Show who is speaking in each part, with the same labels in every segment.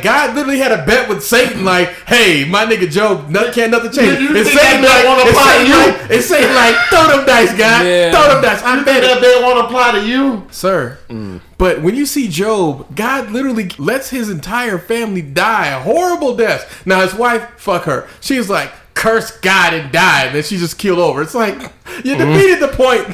Speaker 1: God literally had a bet with Satan, like, hey, my nigga Job, nothing change.
Speaker 2: It's Satan
Speaker 1: it's Satan like, throw them dice, God.
Speaker 2: Yeah.
Speaker 1: Throw them dice. I bet
Speaker 3: that they won't apply to you,
Speaker 1: sir. But when you see Job, God literally lets his entire family die a horrible death. Now his wife, fuck her. She's like, curse God and die, and then she just keeled over. It's like, you defeated the point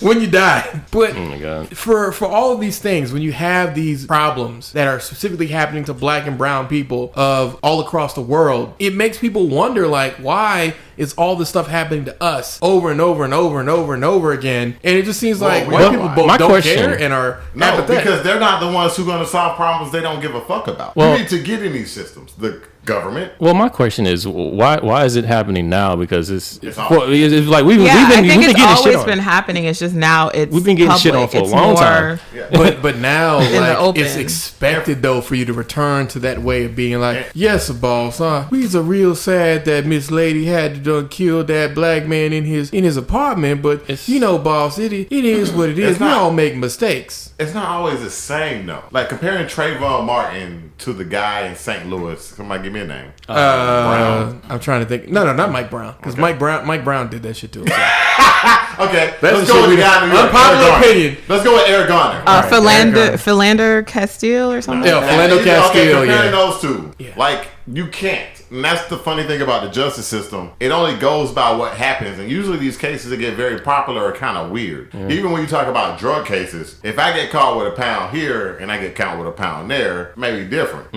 Speaker 1: when you die. But
Speaker 2: oh my God.
Speaker 1: For all of these things, when you have these problems that are specifically happening to black and brown people of all across the world, it makes people wonder, like, why is all this stuff happening to us over and over and over and over and over again? And it just seems like white people both don't care and are apathetic.
Speaker 3: Because they're not the ones who are going to solve problems they don't give a fuck about.
Speaker 2: Well,
Speaker 3: you need to get in these systems. The government.
Speaker 2: Well, my question is, why is it happening now? Because it's like we've been
Speaker 4: it's
Speaker 2: getting
Speaker 4: always
Speaker 2: shit on.
Speaker 4: been happening. It's just now we've
Speaker 2: been getting shit on for a long time.
Speaker 1: Yeah. But now like, it's expected though for you to return to that way of being like, yes, boss. We's a real sad that Miss Lady had to done kill that black man in his apartment. But boss, it is what it is. We all make mistakes.
Speaker 3: It's not always the same though. Like comparing Trayvon Martin to the guy in St. Louis. Somebody give me a name.
Speaker 1: Brown. I'm trying to think. No, not Mike Brown. Because Mike Brown did that shit too. So.
Speaker 3: Okay, let's go with the guy in New York.
Speaker 1: Unpopular opinion.
Speaker 3: Let's go with Eric Garner.
Speaker 4: Philander Castile or something.
Speaker 1: Yeah, Philander Castile.
Speaker 3: Comparing those two, like you can't. And that's the funny thing about the justice system. It only goes by what happens. And usually these cases that get very popular are kind of weird. Even when you talk about drug cases, if I get caught with a pound here and I get caught with a pound there, it may be different.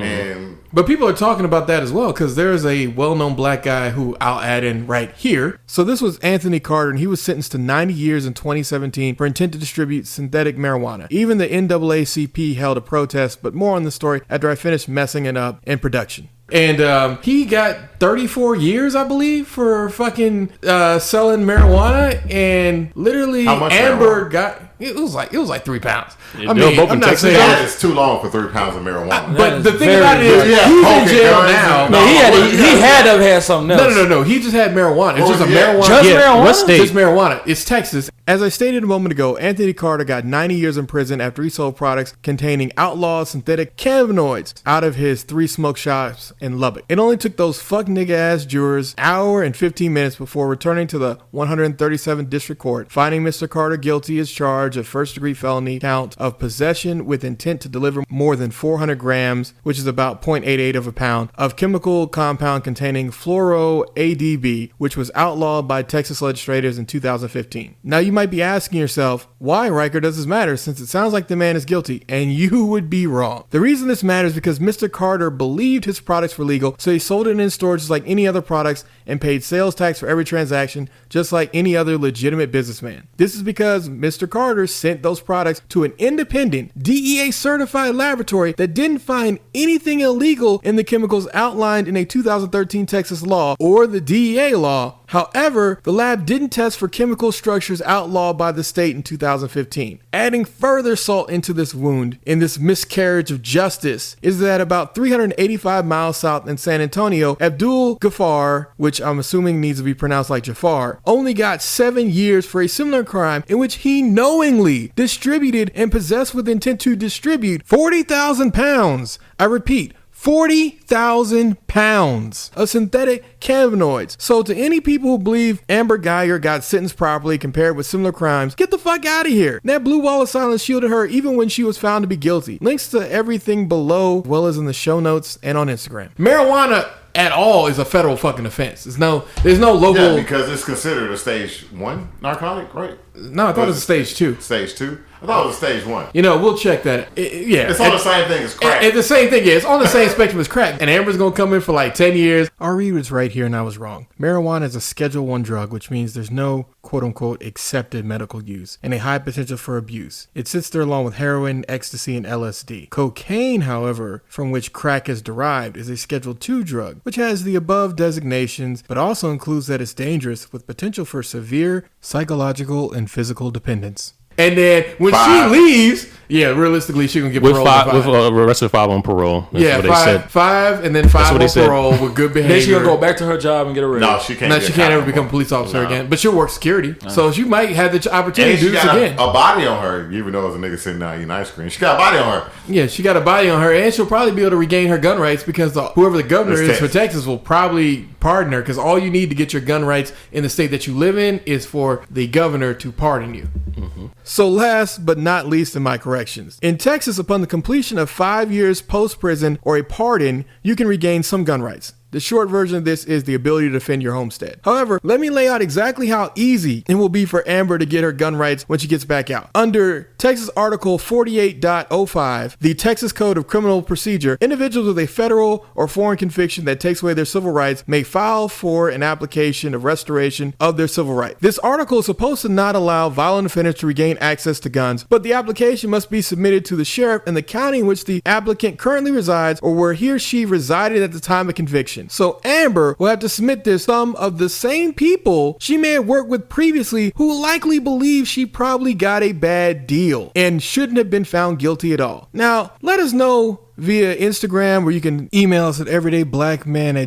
Speaker 1: But people are talking about that as well because there's a well-known black guy who I'll add in right here. So this was Anthony Carter, and he was sentenced to 90 years in 2017 for intent to distribute synthetic marijuana. Even the NAACP held a protest, but more on the story after I finished messing it up in production. And he got 34 years, I believe, for fucking selling marijuana. And literally, Amber got it was like 3 pounds. I mean, I'm not saying
Speaker 3: it's too long for 3 pounds of marijuana.
Speaker 1: But the thing about it is, he's in jail now.
Speaker 2: No, he had to have had something else.
Speaker 1: No. He just had marijuana. It's just a marijuana.
Speaker 2: Just marijuana. What state?
Speaker 1: Just marijuana. It's Texas. As I stated a moment ago, Anthony Carter got 90 years in prison after he sold products containing outlawed synthetic cannabinoids out of his 3 smoke shops in Lubbock. It only took those fuck nigga ass jurors an hour and 15 minutes before returning to the 137th District Court, finding Mr. Carter guilty as charged of first-degree felony count of possession with intent to deliver more than 400 grams, which is about 0.88 of a pound, of chemical compound containing fluoro-ADB, which was outlawed by Texas legislators in 2015. Now you might be asking yourself, why, Riker, does this matter since it sounds like the man is guilty? And you would be wrong. The reason this matters is because Mr. Carter believed his products were legal, so he sold it in stores just like any other products and paid sales tax for every transaction, just like any other legitimate businessman. This is because Mr. Carter sent those products to an independent DEA certified laboratory that didn't find anything illegal in the chemicals outlined in a 2013 Texas law or the DEA law. However, the lab didn't test for chemical structures outlawed by the state in 2015. Adding further salt into this wound, in this miscarriage of justice, is that about 385 miles south in San Antonio, Abdul Ghaffar, which I'm assuming needs to be pronounced like Jafar, only got 7 years for a similar crime in which he knowingly distributed and possessed with intent to distribute 40,000 pounds. I repeat, 40,000 pounds of synthetic cannabinoids. So to any people who believe Amber Geiger got sentenced properly compared with similar crimes, get the fuck out of here. That blue wall of silence shielded her even when she was found to be guilty. Links to everything below, as well as in the show notes and on Instagram. Marijuana at all is a federal fucking offense. There's no local...
Speaker 3: Yeah, because it's considered a stage 1 narcotic, right?
Speaker 1: No, I thought it was a stage 2.
Speaker 3: Stage 2? I thought it was stage 1.
Speaker 1: We'll check that.
Speaker 3: It's on the same thing as crack.
Speaker 1: It's the same thing, yeah. It's on the same spectrum as crack. And Amber's going to come in for like 10 years. Our read was right here and I was wrong. Marijuana is a Schedule 1 drug, which means there's no quote-unquote accepted medical use and a high potential for abuse. It sits there along with heroin, ecstasy, and LSD. Cocaine, however, from which crack is derived, is a Schedule 2 drug, which has the above designations, but also includes that it's dangerous with potential for severe psychological and physical dependence. And then when she leaves, Yeah, realistically, she gonna get
Speaker 2: with
Speaker 1: parole.
Speaker 2: with arrested 5 on parole. That's
Speaker 1: yeah,
Speaker 2: what they
Speaker 1: five,
Speaker 2: said.
Speaker 1: 5, and then 5 on parole with good behavior.
Speaker 5: Then she gonna go back to her job and get a raise.
Speaker 3: No, she can't.
Speaker 1: No, she can't ever become a police officer again. But she'll work security, so she might have the opportunity
Speaker 3: And
Speaker 1: to
Speaker 3: she
Speaker 1: do this
Speaker 3: got
Speaker 1: again.
Speaker 3: a body on her, even though it's a nigga sitting down eating ice cream. She got a body on her.
Speaker 1: Yeah, she got a body on her, and she'll probably be able to regain her gun rights because whoever the governor is for Texas will probably pardon her, because all you need to get your gun rights in the state that you live in is for the governor to pardon you. Mm-hmm. So last but not least in my corrections, in Texas, upon the completion of 5 years post-prison or a pardon, you can regain some gun rights. The short version of this is the ability to defend your homestead. However, let me lay out exactly how easy it will be for Amber to get her gun rights when she gets back out. Under Texas Article 48.05, the Texas Code of Criminal Procedure, individuals with a federal or foreign conviction that takes away their civil rights may file for an application of restoration of their civil right. This article is supposed to not allow violent offenders to regain access to guns, but the application must be submitted to the sheriff in the county in which the applicant currently resides or where he or she resided at the time of conviction. So Amber will have to submit this to some of the same people she may have worked with previously who likely believe she probably got a bad deal and shouldn't have been found guilty at all. Now, let us know via Instagram, where you can email us at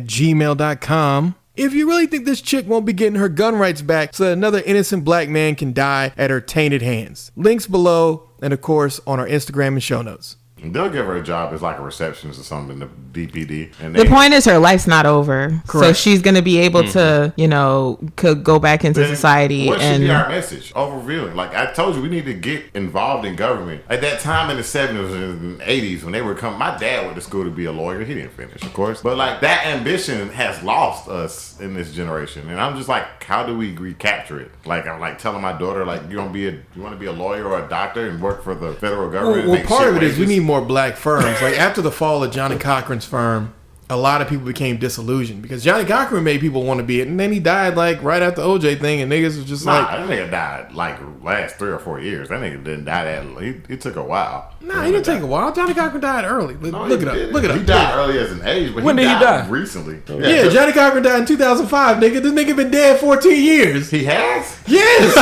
Speaker 1: everydayblackman@gmail.com. If you really think this chick won't be getting her gun rights back so that another innocent black man can die at her tainted hands. Links below and of course on our Instagram and show notes.
Speaker 3: They'll give her a job as like a receptionist or something in the DPD. And
Speaker 4: the point is her life's not over.
Speaker 1: Correct.
Speaker 4: So she's going to be able to, could go back into society.
Speaker 3: What should
Speaker 4: and
Speaker 3: be our message? Overviewing. Like I told you, we need to get involved in government. At that time in the 70s and 80s when they were coming, my dad went to school to be a lawyer. He didn't finish, of course. But like that ambition has lost us in this generation. And I'm just like, how do we recapture it? Like I'm like telling my daughter, like you want to be a lawyer or a doctor and work for the federal government?
Speaker 1: Well, part of it is we need more black firms. Like after the fall of Johnny Cochran's firm, a lot of people became disillusioned because Johnny Cochran made people want to be it, and then he died like right after the OJ thing, and niggas was just like,
Speaker 3: that nigga died like last 3 or 4 years. That nigga didn't die that. It took a while.
Speaker 1: Nah, he didn't take a while. Johnny Cochran died early. Look it up. Look it up.
Speaker 3: He died early as an age, but
Speaker 5: When did he die?
Speaker 3: Recently.
Speaker 1: Yeah, Johnny Cochran died in 2005, nigga. This nigga been dead 14 years.
Speaker 3: He has?
Speaker 1: Yes.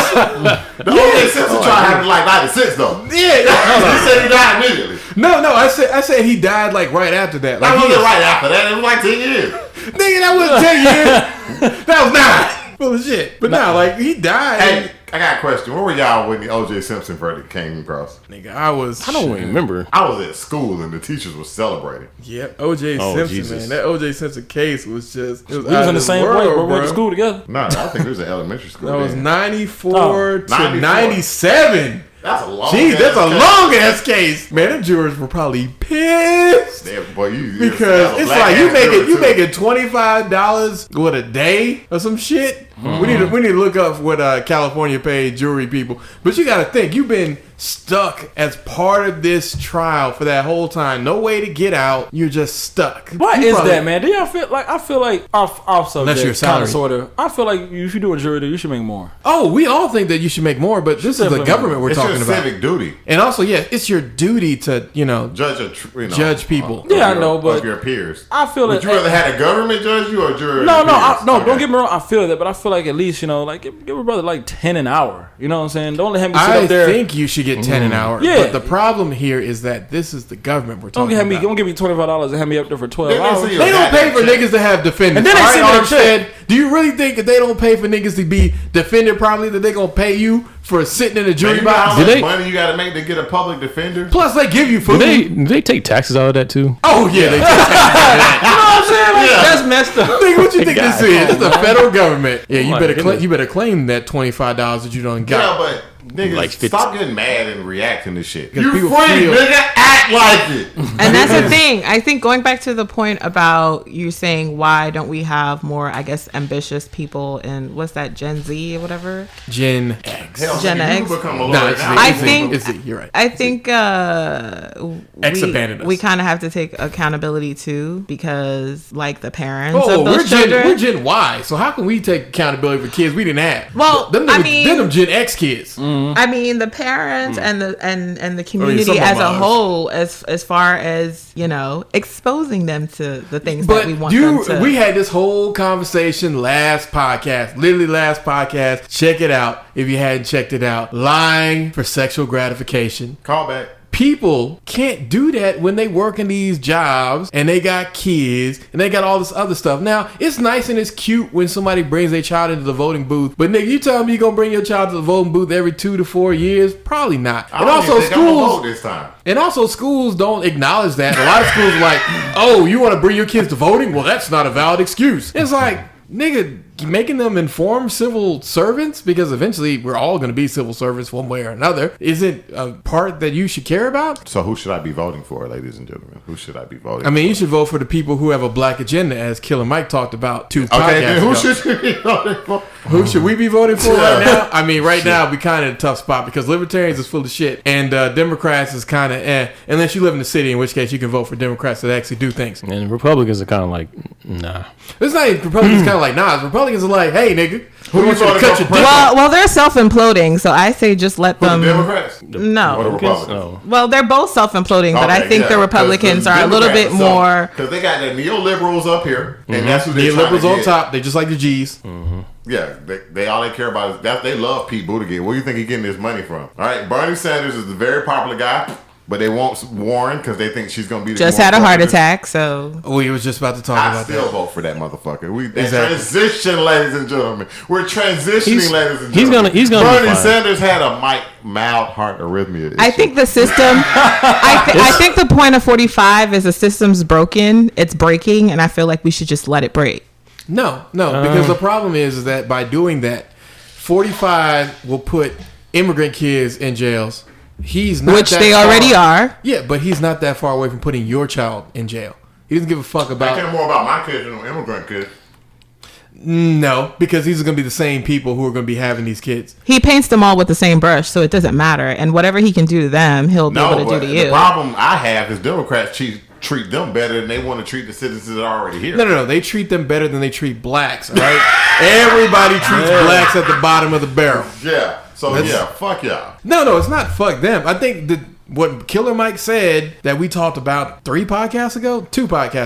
Speaker 3: The O.J. Simpson trial happened like 96 though.
Speaker 1: Yeah.
Speaker 3: He said he died immediately.
Speaker 1: No, I said he died like right after that. Like
Speaker 3: That wasn't right after that. It was like 10 years.
Speaker 1: Nigga, that wasn't 10 years. That was 9. Full of shit. But nah, like he died.
Speaker 3: Hey, I got a question. Where were y'all when the O.J. Simpson verdict came across?
Speaker 1: Nigga,
Speaker 2: I don't remember.
Speaker 3: I was at school and the teachers were celebrating.
Speaker 1: Yep, O.J. Simpson,
Speaker 2: Jesus.
Speaker 1: man. That O.J. Simpson case was just... It was
Speaker 5: We was in the same place. We went to school together.
Speaker 3: No, I think it was in elementary school.
Speaker 1: That was
Speaker 3: then.
Speaker 1: 94 to
Speaker 3: 94.
Speaker 1: 97.
Speaker 3: That's a long
Speaker 1: Jeez, that's a
Speaker 3: case.
Speaker 1: long ass case. Man, them jurors were probably pissed.
Speaker 3: Yeah, boy,
Speaker 1: Because it's like you making $25 what a day or some shit. We need to look up what California paid jury people. But you got to think you've been stuck as part of this trial for that whole time. No way to get out. You're just stuck.
Speaker 5: Why
Speaker 1: You
Speaker 5: is
Speaker 1: probably-
Speaker 5: that, man? Do y'all feel like off
Speaker 1: Unless you're
Speaker 5: subject,
Speaker 1: salary.
Speaker 5: kind of sort of? I feel like if you do a jury, you should make more.
Speaker 1: Oh, we all think that you should make more, but this is the
Speaker 5: Definitely.
Speaker 1: government we're
Speaker 3: It's
Speaker 1: talking
Speaker 3: your
Speaker 1: about.
Speaker 3: civic duty.
Speaker 1: And also, yeah, it's your duty to, judge people.
Speaker 3: Of
Speaker 5: Yeah, I
Speaker 3: your-
Speaker 5: know, but-
Speaker 3: of your peers.
Speaker 5: I feel
Speaker 3: Would
Speaker 5: that.
Speaker 3: you rather had a government judge you or a jury?
Speaker 5: No,
Speaker 3: of
Speaker 5: no,
Speaker 3: your peers? Okay.
Speaker 5: don't get me wrong. I feel that, but I feel like at least like give a brother like 10 an hour. You know what I'm saying? Don't let him sit
Speaker 1: I
Speaker 5: up there.
Speaker 1: think you should get 10 an hour.
Speaker 5: Yeah.
Speaker 1: But the problem here is that this is the government we're talking about.
Speaker 5: Don't give me $25 and have me up there for 12
Speaker 3: They didn't
Speaker 5: hours.
Speaker 3: see you.
Speaker 1: They don't pay for niggas to have defenders.
Speaker 5: And then they
Speaker 1: All right,
Speaker 5: send me a
Speaker 1: Armstead,
Speaker 5: check.
Speaker 1: do you really think if they don't pay for niggas to be defended properly that they gonna pay you for sitting in a
Speaker 3: Man,
Speaker 1: jury
Speaker 3: you know how
Speaker 1: box?
Speaker 3: much
Speaker 2: Did they-
Speaker 3: money you got to make to get a public defender?
Speaker 1: Plus they give you
Speaker 2: Do
Speaker 1: food.
Speaker 2: they take taxes out of that too?
Speaker 1: Oh yeah, they take that.
Speaker 5: You know what I'm saying? Like,
Speaker 3: Yeah.
Speaker 5: That's messed up.
Speaker 1: Nigga, what you think this
Speaker 2: God.
Speaker 1: is? It's the federal government. Yeah, you
Speaker 2: my
Speaker 1: better
Speaker 2: goodness.
Speaker 1: you better claim that $25 that you don't
Speaker 3: Yeah,
Speaker 1: got.
Speaker 3: but niggas,
Speaker 2: Like 50.
Speaker 3: stop getting mad and reacting to shit.
Speaker 1: Because
Speaker 3: You
Speaker 1: people
Speaker 3: free,
Speaker 1: feel-
Speaker 3: nigga. Act like it.
Speaker 4: And that's the thing. I think going back to the point about you saying why don't we have more, I guess, ambitious people in what's that, Gen Z or whatever?
Speaker 1: Gen X.
Speaker 3: Hell,
Speaker 4: Gen
Speaker 3: nigga,
Speaker 4: X?
Speaker 3: you become a
Speaker 1: Nah,
Speaker 3: lawyer
Speaker 1: it's
Speaker 3: now.
Speaker 4: I
Speaker 1: it's
Speaker 4: think-
Speaker 1: it's you're right.
Speaker 4: I think
Speaker 1: X abandoned us.
Speaker 4: we kind of have to take accountability too, because like the parents
Speaker 1: Oh,
Speaker 4: of those children.
Speaker 1: we're Gen Y, so how can we take accountability for kids we didn't have?
Speaker 4: Well,
Speaker 1: them
Speaker 4: I
Speaker 1: niggas-
Speaker 4: mean-
Speaker 1: them Gen X kids.
Speaker 4: I mean, the parents and the
Speaker 1: some
Speaker 4: community
Speaker 1: of
Speaker 4: as a
Speaker 1: ours.
Speaker 4: whole, as far as exposing them to the things that
Speaker 1: But
Speaker 4: we want them to.
Speaker 1: we had this whole conversation last podcast, literally last podcast. Check it out if you hadn't checked it out. Lying for sexual gratification.
Speaker 3: Call back.
Speaker 1: people can't do that when they work in these jobs and they got kids and they got all this other stuff. Now, it's nice and it's cute when somebody brings their child into the voting booth, but nigga, you tell me you're gonna bring your child to the voting booth every 2 to 4 years? Probably not.
Speaker 3: And also schools this time.
Speaker 1: And also schools don't acknowledge that. A lot of schools are like, oh, you want to bring your kids to voting? Well, that's not a valid excuse. It's like, nigga, making them informed civil servants, because eventually we're all going to be civil servants one way or another, isn't a part that you should care about.
Speaker 3: So who should I be voting for, ladies and gentlemen? Who should I be voting for?
Speaker 1: I mean, you should vote for the people who have a black agenda, as Killer Mike talked about 2 podcasts
Speaker 3: then who
Speaker 1: ago.
Speaker 3: should you be voting for?
Speaker 1: Who should we be voting for right now? I mean, right now we kind of in a tough spot because libertarians is full of shit and Democrats is kind of unless you live in the city, in which case you can vote for Democrats that actually do things.
Speaker 2: And Republicans are kind of like, nah.
Speaker 1: It's not even Republicans kind of like, nah. Republicans are like, hey, nigga, who wants you to cut your dick?
Speaker 4: Well, they're self-imploding, so I say just let them.
Speaker 3: The Democrats? Or the
Speaker 4: No.
Speaker 3: Republicans?
Speaker 2: No.
Speaker 4: Well, they're both self-imploding, but I think the Republicans are a little bit more.
Speaker 3: Because they got the neoliberals up here, and that's who they're trying to
Speaker 1: Neoliberals on
Speaker 3: get.
Speaker 1: top. They just like the G's.
Speaker 3: Yeah, they all they care about is that they love Pete Buttigieg. Where do you think he's getting his money from? All right, Bernie Sanders is a very popular guy, but they want Warren because they think she's going to be the
Speaker 4: Just had a heart attack, so.
Speaker 1: We was just about to talk
Speaker 3: I
Speaker 1: about
Speaker 3: still
Speaker 1: that.
Speaker 3: vote for that motherfucker. We
Speaker 1: Exactly.
Speaker 3: transition, ladies and gentlemen. We're transitioning, ladies and gentlemen.
Speaker 2: He's gonna be
Speaker 3: Bernie
Speaker 2: fine.
Speaker 3: Sanders had a mild heart arrhythmia.
Speaker 4: I think the system. I think the point of 45 is the system's broken. It's breaking, and I feel like we should just let it break.
Speaker 1: No, because the problem is that by doing that, 45 will put immigrant kids in jails. He's not
Speaker 4: Which
Speaker 1: that
Speaker 4: they
Speaker 1: far-
Speaker 4: already are.
Speaker 1: Yeah, but he's not that far away from putting your child in jail. He doesn't give a fuck
Speaker 3: I
Speaker 1: about.
Speaker 3: care more about my kids than immigrant kids.
Speaker 1: No, because these are going to be the same people who are going to be having these kids.
Speaker 4: He paints them all with the same brush, so it doesn't matter. And whatever he can do to them, he'll be able to
Speaker 3: but
Speaker 4: do to
Speaker 3: the
Speaker 4: you.
Speaker 3: problem I have is Democrats treat them better than they want to treat the citizens that are already here.
Speaker 1: No. They treat them better than they treat blacks, all right? Everybody treats blacks at the bottom of the barrel.
Speaker 3: Yeah. So
Speaker 1: That's-
Speaker 3: fuck y'all.
Speaker 1: No, it's not fuck them. I think that what Killer Mike said that we talked about 2 podcasts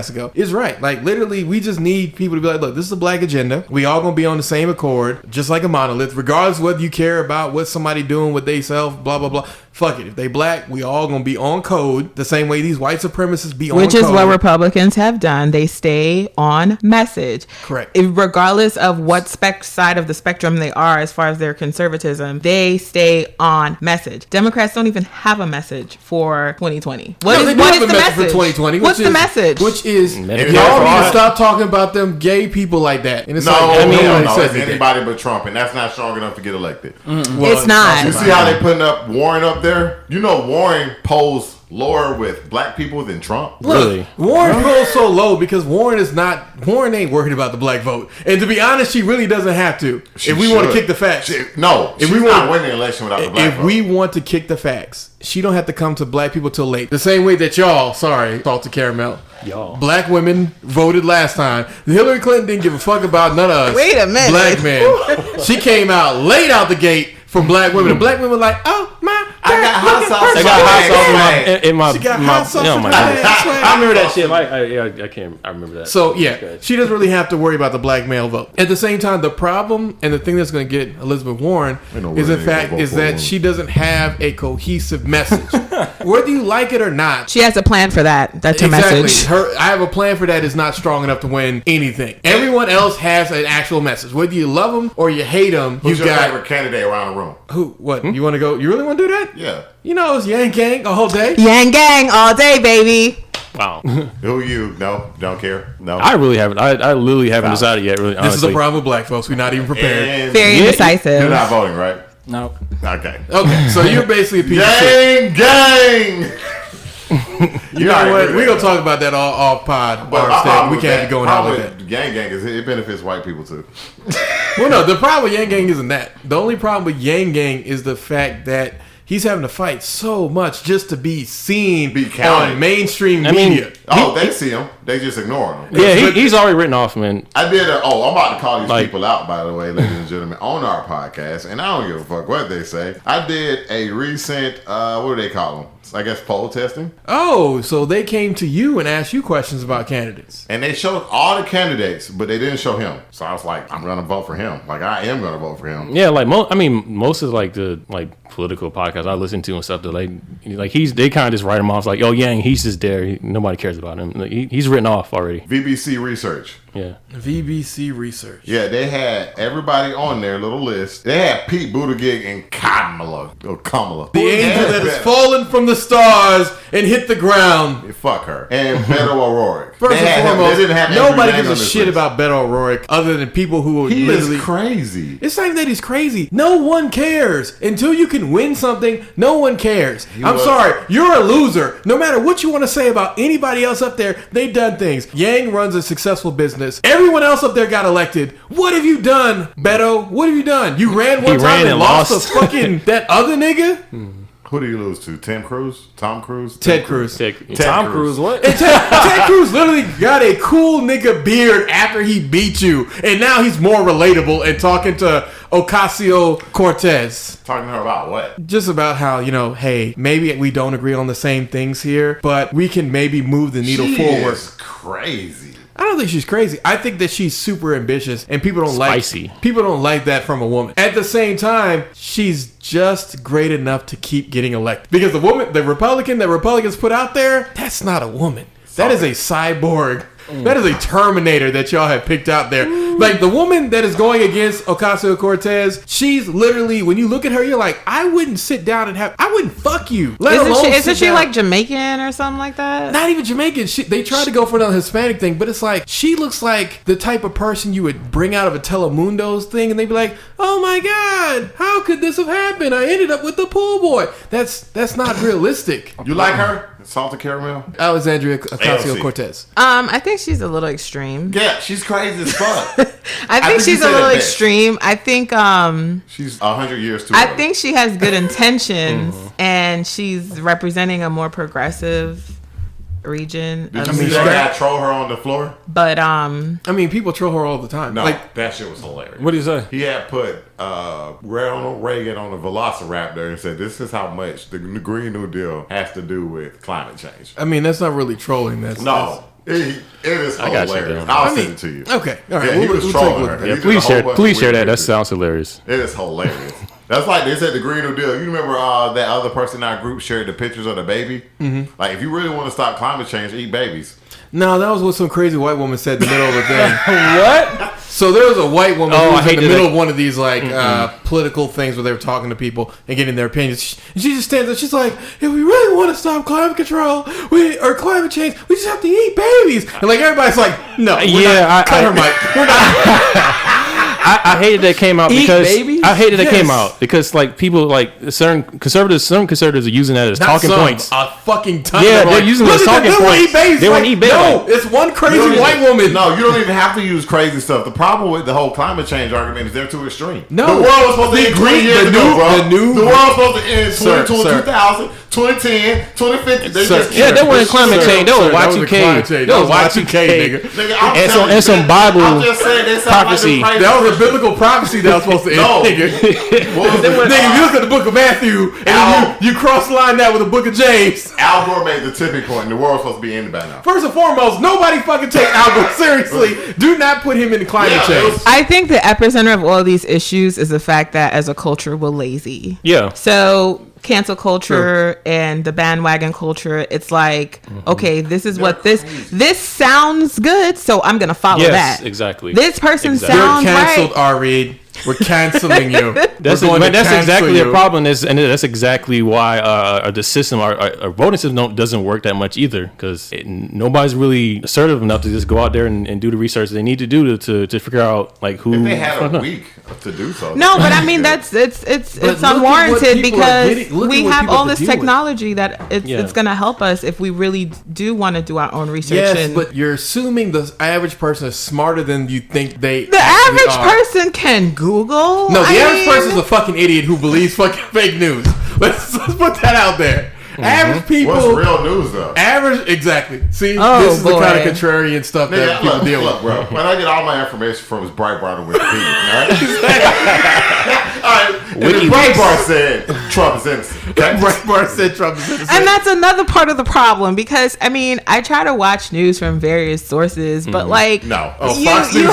Speaker 1: ago is right. Like, literally, we just need people to be like, look, this is a black agenda. We all gonna be on the same accord, just like a monolith, regardless whether you care about what somebody doing with they self, blah, blah, blah. Fuck it. If they black, we all gonna be on code the same way these white supremacists be on code.
Speaker 4: Which is what Republicans have done. They stay on message.
Speaker 1: Correct.
Speaker 4: Regardless of what side of the spectrum they are as far as their conservatism, they stay on message. Democrats don't even have a message for 2020. What
Speaker 1: They
Speaker 4: is
Speaker 1: do have
Speaker 4: the
Speaker 1: a
Speaker 4: message?
Speaker 1: for 2020.
Speaker 4: What's the message?
Speaker 1: Which is,
Speaker 2: Medicare
Speaker 1: y'all
Speaker 2: for
Speaker 1: need
Speaker 2: all.
Speaker 1: to stop talking about them gay people like that. And it's
Speaker 3: No,
Speaker 1: like,
Speaker 3: no,
Speaker 1: nobody
Speaker 3: no,
Speaker 1: says
Speaker 3: it's
Speaker 1: anything.
Speaker 3: anybody but Trump, and that's not strong enough to get elected.
Speaker 1: Well,
Speaker 4: It's not.
Speaker 3: You see how they putting up Warren up there? You know Warren polls lower with black people than Trump.
Speaker 2: Really?
Speaker 1: Warren goes so low because Warren ain't worried about the black vote. And to be honest, she really doesn't have to.
Speaker 3: She
Speaker 1: if we want to
Speaker 3: should.
Speaker 1: kick the facts.
Speaker 3: She's
Speaker 1: we
Speaker 3: not
Speaker 1: want-
Speaker 3: winning the election without the black
Speaker 1: If
Speaker 3: vote.
Speaker 1: we want to kick the facts, she don't have to come to black people till late. The same way that y'all, salted caramel.
Speaker 2: Y'all.
Speaker 1: Black women voted last time. Hillary Clinton didn't give a fuck about none of us.
Speaker 4: Wait a minute.
Speaker 1: Black men. She came out late out the gate for black women. And black women like, oh my
Speaker 3: I got hot sauce.
Speaker 2: I got hot sauce in my.
Speaker 1: She got
Speaker 2: my-
Speaker 1: hot sauce
Speaker 2: oh
Speaker 1: in
Speaker 2: my
Speaker 1: her
Speaker 2: God.
Speaker 1: ass.
Speaker 2: I remember that shit. Like, I can't. I remember that.
Speaker 1: So yeah,
Speaker 2: Good.
Speaker 1: she doesn't really have to worry about the black male vote. At the same time, the problem and the thing that's going to get Elizabeth Warren
Speaker 3: Ain't no
Speaker 1: is
Speaker 3: way
Speaker 1: in
Speaker 3: they
Speaker 1: fact
Speaker 3: gonna vote
Speaker 1: is
Speaker 3: for
Speaker 1: that
Speaker 3: a woman.
Speaker 1: she doesn't have a cohesive message. Whether you like it or not.
Speaker 4: She has a plan for that. That's her
Speaker 1: Exactly.
Speaker 4: message.
Speaker 1: I have a plan for that is not strong enough to win anything. Everyone else has an actual message. Whether you love them or you hate them,
Speaker 3: Who's
Speaker 1: you
Speaker 3: your
Speaker 1: got
Speaker 3: favorite candidate around the room?
Speaker 1: who? What? You want to go? You really want to do that?
Speaker 3: Yeah.
Speaker 1: You know, it's Yang Gang a whole day.
Speaker 4: Yang gang all day, baby.
Speaker 2: Wow.
Speaker 3: Who you? No, don't care. No.
Speaker 2: I really haven't. I literally haven't
Speaker 3: Stop.
Speaker 2: decided yet. Really,
Speaker 1: This is
Speaker 2: honestly.
Speaker 1: the problem with black folks. We're not even prepared.
Speaker 3: And
Speaker 4: Very
Speaker 2: Yeah,
Speaker 4: indecisive.
Speaker 3: you're not voting, right?
Speaker 5: No.
Speaker 3: Okay.
Speaker 1: Okay, so you're basically a piece of shit.
Speaker 3: Gang.
Speaker 1: You know what? We're gonna talk about that all off pod.
Speaker 3: But
Speaker 1: Our state. We can't be going out like that.
Speaker 3: Gang is it benefits white people too.
Speaker 1: Well, no, the problem with Yang Gang isn't that. The only problem with Yang Gang is the fact that he's having to fight so much just to be seen
Speaker 3: Be counted.
Speaker 1: on mainstream
Speaker 2: I mean,
Speaker 1: media.
Speaker 3: Oh, they see him. They just ignore him.
Speaker 2: Yeah, he's already written off, man.
Speaker 3: I did I'm about to call these
Speaker 2: Like-
Speaker 3: people out, by the way, ladies and gentlemen, on our podcast, and I don't give a fuck what they say. I did a recent, what do they call them? I guess, poll testing.
Speaker 1: Oh, so they came to you and asked you questions about candidates.
Speaker 3: And they showed all the candidates, but they didn't show him. So I was like, I'm going to vote for him. Like, I am going to vote for him.
Speaker 2: Yeah, like most of like the political podcasts I listen to and stuff, that they kind of just write him off like, oh, Yang, he's just there. Nobody cares about him. Like, he's written off already.
Speaker 3: VBC Research.
Speaker 2: Yeah.
Speaker 1: VBC Research.
Speaker 3: Yeah, they had everybody on their little list. They had Pete Buttigieg and Kamala.
Speaker 1: The angel that has fallen from the stars and hit the ground.
Speaker 3: Fuck her. And Beto O'Rourke.
Speaker 1: First and foremost, nobody gives a shit
Speaker 3: list.
Speaker 1: about Beto O'Rourke other than people who
Speaker 3: He
Speaker 1: literally...
Speaker 3: is crazy.
Speaker 1: It's not even that he's crazy. No one cares. Until you can win something, no one cares. I'm sorry. You're a loser. No matter what you want to say about anybody else up there, they've done things. Yang runs a successful business. Everyone else up there got elected. What have you done, Beto? What have you done? You ran one time and lost to fucking that other nigga?
Speaker 3: Who do you lose to? Tom Cruise?
Speaker 1: Ted Cruz.
Speaker 5: Tom Cruise, what?
Speaker 1: And Ted Cruz literally got a cool nigga beard after he beat you. And now he's more relatable and talking to Ocasio-Cortez.
Speaker 3: Talking to her about what?
Speaker 1: Just about how, hey, maybe we don't agree on the same things here, but we can maybe move the needle forward.
Speaker 3: Is crazy.
Speaker 1: I don't think she's crazy. I think that she's super ambitious, and people don't like that from a woman. At the same time, she's just great enough to keep getting elected. Because the Republican that Republicans put out there, that's not a woman. That is a cyborg. That is a Terminator that y'all have picked out there. Like, the woman that is going against Ocasio-Cortez, she's literally, when you look at her, you're like, I wouldn't sit down and I wouldn't fuck you.
Speaker 4: Isn't she like Jamaican or something like that?
Speaker 1: Not even Jamaican. They tried to go for another Hispanic thing, but it's like, she looks like the type of person you would bring out of a Telemundo's thing, and they'd be like, oh my God, how could this have happened? I ended up with the pool boy. That's not realistic.
Speaker 3: You like her? Salted caramel?
Speaker 1: Alexandria Ocasio-Cortez.
Speaker 4: I think she's a little extreme.
Speaker 3: Yeah, she's crazy as fuck.
Speaker 4: I think she's a little extreme. I think
Speaker 3: she's 100 years too
Speaker 4: I
Speaker 3: old.
Speaker 4: think she has good intentions, and she's representing a more progressive region.
Speaker 3: Did you see that guy troll her on the floor?
Speaker 4: But
Speaker 1: people troll her all the time.
Speaker 3: No, that shit was hilarious.
Speaker 5: What did he say?
Speaker 3: He had put Ronald Reagan on a Velociraptor and said, "This is how much the Green New Deal has to do with climate change."
Speaker 1: That's not really trolling. It
Speaker 3: is hilarious. I'll send it to you.
Speaker 1: Okay, all right.
Speaker 3: Yeah, he was trolling her.
Speaker 2: Yeah, please share that. That sounds hilarious.
Speaker 3: It is hilarious. That's like they said the Green New Deal. You remember that other person in our group shared the pictures of the baby? Mm-hmm. Like, if you really want to stop climate change, eat babies.
Speaker 1: No, that was what some crazy white woman said in the middle of a thing.
Speaker 5: What?
Speaker 1: So there was a white woman who was in the middle of one of these political things where they were talking to people and getting their opinions. And she just stands up. She's like, if we really want to stop climate control or climate change, we just have to eat babies. And like everybody's like, no, cut her mic. We're not.
Speaker 2: I hated that came out because like people like certain conservatives are using that as talking points.
Speaker 1: A fucking ton.
Speaker 2: Yeah, they're using it as talking points. They want to eat babies.
Speaker 1: No, it's one crazy white woman.
Speaker 3: No, you don't even have to use crazy stuff. The problem with the whole climate change argument is they're too extreme.
Speaker 1: No,
Speaker 3: the world was supposed to end 20 years ago, bro. The world was supposed to end 2000, 2010, 2050.
Speaker 2: They weren't climate change. They were Y2K. They were Y2K, nigga. And some Bible prophecy.
Speaker 1: That was a biblical prophecy that was supposed to end.
Speaker 3: No.
Speaker 1: Nigga, if you look at the book of Matthew and then you cross-line that with the book of James.
Speaker 3: Al Gore made the tipping point and the world's supposed to be ended by now.
Speaker 1: First and foremost, nobody fucking take Al Gore seriously. Do not put him in climate change.
Speaker 4: I think the epicenter of all these issues is the fact that as a culture we're lazy.
Speaker 2: Yeah.
Speaker 4: So cancel culture and the bandwagon culture, it's like, okay, this is what this sounds good, so I'm gonna follow that.
Speaker 2: Yes, exactly.
Speaker 4: This person sounds
Speaker 1: You're canceled,
Speaker 4: right.
Speaker 1: R-Reed. We're canceling you.
Speaker 2: That's exactly the problem. And that's exactly why the system, our voting system, doesn't work that much either. Because nobody's really assertive enough to just go out there and do the research they need to do to figure out like who.
Speaker 3: If they had a week to do so.
Speaker 4: No, but I mean it's unwarranted because we have all this technology that it's going to help us if we really do want to do our own research.
Speaker 1: Yes, but you're assuming the average person is smarter than you think they.
Speaker 4: The average person can Google.
Speaker 1: No, the average person is a fucking idiot who believes fucking fake news. Let's put that out there. Mm-hmm. Average people.
Speaker 3: What's real news though?
Speaker 1: Exactly. See, this is the kind of contrarian stuff that people deal with.
Speaker 3: Bro, when I get all my information from is Breitbart and Wikipedia. All right. Breitbart said Trump is innocent.
Speaker 1: Breitbart said Trump is innocent.
Speaker 4: And that's another part of the problem because I try to watch news from various sources, but like
Speaker 3: Fox News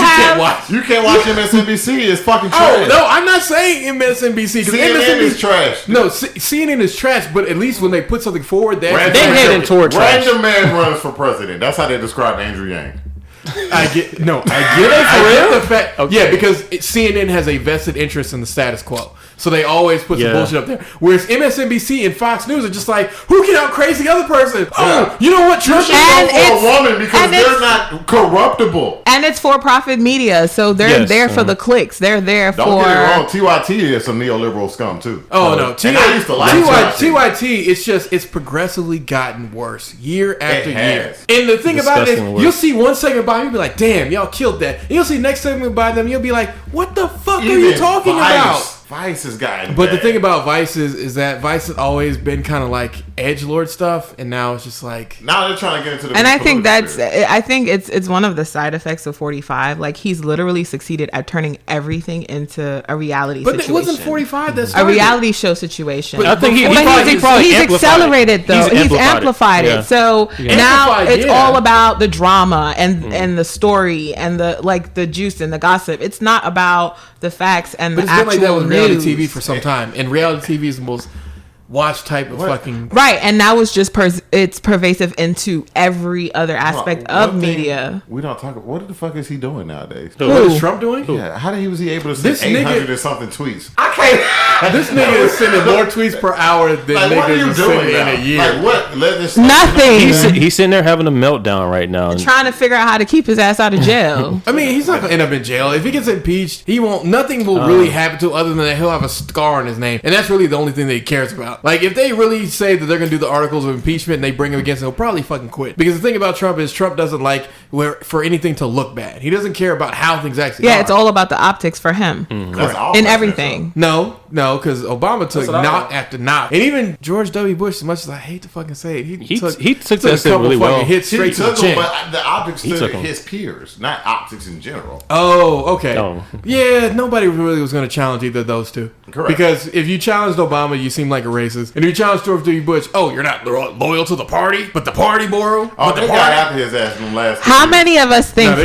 Speaker 3: you can't watch MSNBC. It's fucking trash.
Speaker 1: Oh no, I'm not saying MSNBC because
Speaker 3: CNN is trash.
Speaker 1: No, CNN is trash. But at least when they put something forward,
Speaker 2: they heading toward trash.
Speaker 3: Random man runs for president. That's how they describe Andrew Yang.
Speaker 1: I get it. I get the fact. Okay. Yeah, because CNN has a vested interest in the status quo, so they always put some bullshit up there. Whereas MSNBC and Fox News are just like, who can out crazy the other person? Oh, you know what? Trump
Speaker 3: should go for a woman because they're not corruptible,
Speaker 4: and it's for-profit media, so they're there for the clicks. They're there for.
Speaker 3: Don't get it wrong. TYT is some neoliberal scum too.
Speaker 1: Oh no,
Speaker 3: I used to like
Speaker 1: TYT. It's progressively gotten worse year after year. And the thing about it is, you'll see one segment by you'll be like, damn, y'all killed that. And you'll see next segment by them, you'll be like, what the fuck are you talking about?
Speaker 3: Vice has gotten
Speaker 1: But
Speaker 3: bad.
Speaker 1: the thing about Vice is that Vice has always been kind of like edgelord stuff, and now it's just like
Speaker 3: now they're trying to get into the.
Speaker 4: And I think it's one of the side effects of 45. Like he's literally succeeded at turning everything into a reality situation.
Speaker 1: But it wasn't 45. That's
Speaker 4: a reality show situation.
Speaker 2: But I think
Speaker 4: he's accelerated though. He's amplified it. So now it's all about the drama and the story and the juice and the gossip. It's not about the facts and the actual
Speaker 1: news. But it's been like that with reality TV for some
Speaker 3: Yeah.
Speaker 1: time, and reality TV is the most watched type of fucking
Speaker 4: right. And now it's just it's pervasive into every other aspect of media.
Speaker 3: We don't talk. What the fuck is he doing nowadays?
Speaker 1: What is Trump doing?
Speaker 3: Yeah, how was he able to send
Speaker 1: This
Speaker 3: 800
Speaker 1: nigga-
Speaker 3: and something tweets?
Speaker 1: I can't. This nigga is sending more tweets per hour than
Speaker 3: Like, what are you
Speaker 1: niggas is
Speaker 3: doing
Speaker 1: sending in
Speaker 3: now?
Speaker 1: a year.
Speaker 3: Like what? Let this
Speaker 4: Nothing.
Speaker 2: He's sitting there having a meltdown right now.
Speaker 4: Trying to figure out how to keep his ass out of jail.
Speaker 1: I mean, he's not gonna end up in jail. If he gets impeached, he won't. Nothing will really happen to him other than that he'll have a scar on his name, and that's really the only thing that he cares about. Like, if they really say that they're gonna do the articles of impeachment and they bring him against him, he'll probably fucking quit. Because the thing about Trump is Trump doesn't like for anything to look bad. He doesn't care about how things actually are.
Speaker 4: It's all about the optics for him in everything.
Speaker 1: No, because Obama took knock after knock, and even George W. Bush, as much as I hate to fucking say it, he took
Speaker 2: that
Speaker 1: a couple
Speaker 2: really well.
Speaker 1: hits straight to the chin.
Speaker 3: But the optics to his peers, not optics in general.
Speaker 1: Oh, okay.
Speaker 2: Oh.
Speaker 1: Yeah, nobody really was going to challenge either of those two.
Speaker 3: Correct.
Speaker 1: Because if you challenged Obama, you seem like a racist. And if you challenged George W. Bush, you're not loyal to the party, but the party, Boro.
Speaker 3: Oh, they got after his ass in the last.
Speaker 4: How many of us think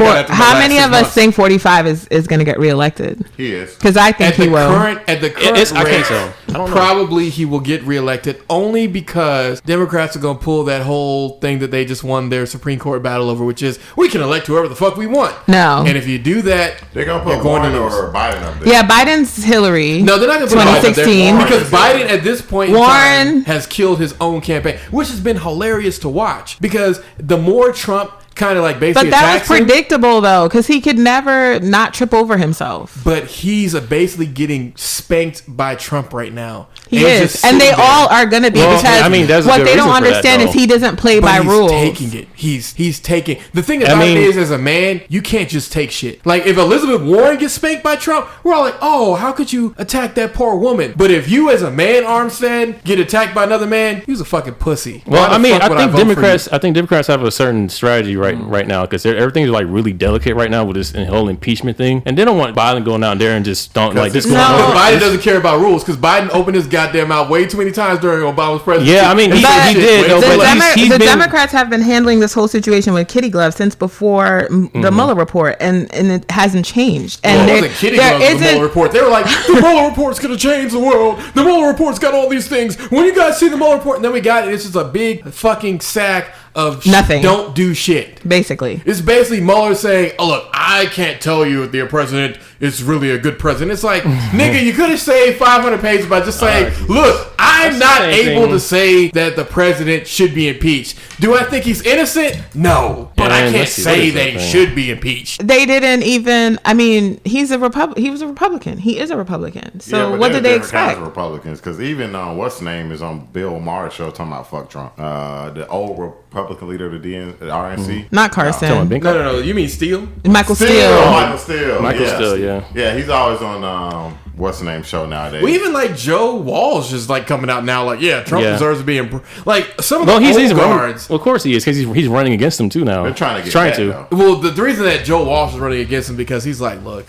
Speaker 4: think 45 is going to get reelected?
Speaker 3: He is.
Speaker 4: Because I think he will.
Speaker 1: At the current rate,
Speaker 2: I think so. I don't know.
Speaker 1: Probably he will get reelected only because Democrats are going to pull that whole thing that they just won their Supreme Court battle over, which is we can elect whoever the fuck we want.
Speaker 4: No.
Speaker 1: And if you do that,
Speaker 3: they're going to put Warren or Biden up there.
Speaker 4: Yeah, Biden's Hillary.
Speaker 1: No, they're not going to put
Speaker 4: 2016
Speaker 1: Biden because Biden at this point in time has killed his own campaign, which has been hilarious to watch because the more Trump kind of like basically
Speaker 4: but that was predictable though because he could never not trip over himself.
Speaker 1: But he's basically getting spanked by Trump right now.
Speaker 4: He is, and they all are going to be because what they don't understand is he doesn't play by rules.
Speaker 1: Taking it. He's taking the thing about it is, as a man, you can't just take shit. Like if Elizabeth Warren gets spanked by Trump, we're all like, oh, how could you attack that poor woman? But if you as a man, Armstead, get attacked by another man, you's a fucking pussy.
Speaker 2: Well, I think Democrats have a certain strategy right now because everything's like really delicate right now with this whole impeachment thing, and they don't want Biden going out there and just don't like this.
Speaker 1: Biden doesn't care about rules because Biden opened his goddamn mouth way too many times during Obama's presidency.
Speaker 2: Yeah, I mean he did.
Speaker 4: The Democrats have been handling this whole situation with kitty gloves since before the Mueller report, and it hasn't changed. And
Speaker 1: it wasn't kitty gloves with the Mueller report. They were like, the Mueller report's gonna change the world. The Mueller report's got all these things. When you guys see the Mueller report, and then we got it. It's just a big fucking sack of
Speaker 4: nothing.
Speaker 1: Don't do shit.
Speaker 4: Basically,
Speaker 1: it's basically Mueller saying, "Oh look, I can't tell you if the president is really a good president." It's like, nigga, you could have saved 500 pages by just saying, "Look, I'm not able to say that the president should be impeached. Do I think he's innocent? No, but I can't say that he should be impeached."
Speaker 4: They didn't even. I mean, he was a Republican. He is a Republican. So what did they expect?
Speaker 3: Republicans, because even what's name is on Bill Maher's show talking about fuck Trump. The old Republican leader of the RNC.
Speaker 4: Not Carson.
Speaker 1: No. You mean Steele?
Speaker 4: Michael Steele.
Speaker 3: Michael Steele.
Speaker 2: Yeah.
Speaker 3: Yeah, he's always on what's the name show nowadays.
Speaker 1: Well, even like Joe Walsh is like coming out now, like, Trump deserves to be like some of the old guards.
Speaker 2: Well, of course he is, because he's running against him too now.
Speaker 3: They're trying to.
Speaker 1: Well, the reason that Joe Walsh is running against him because he's like, look,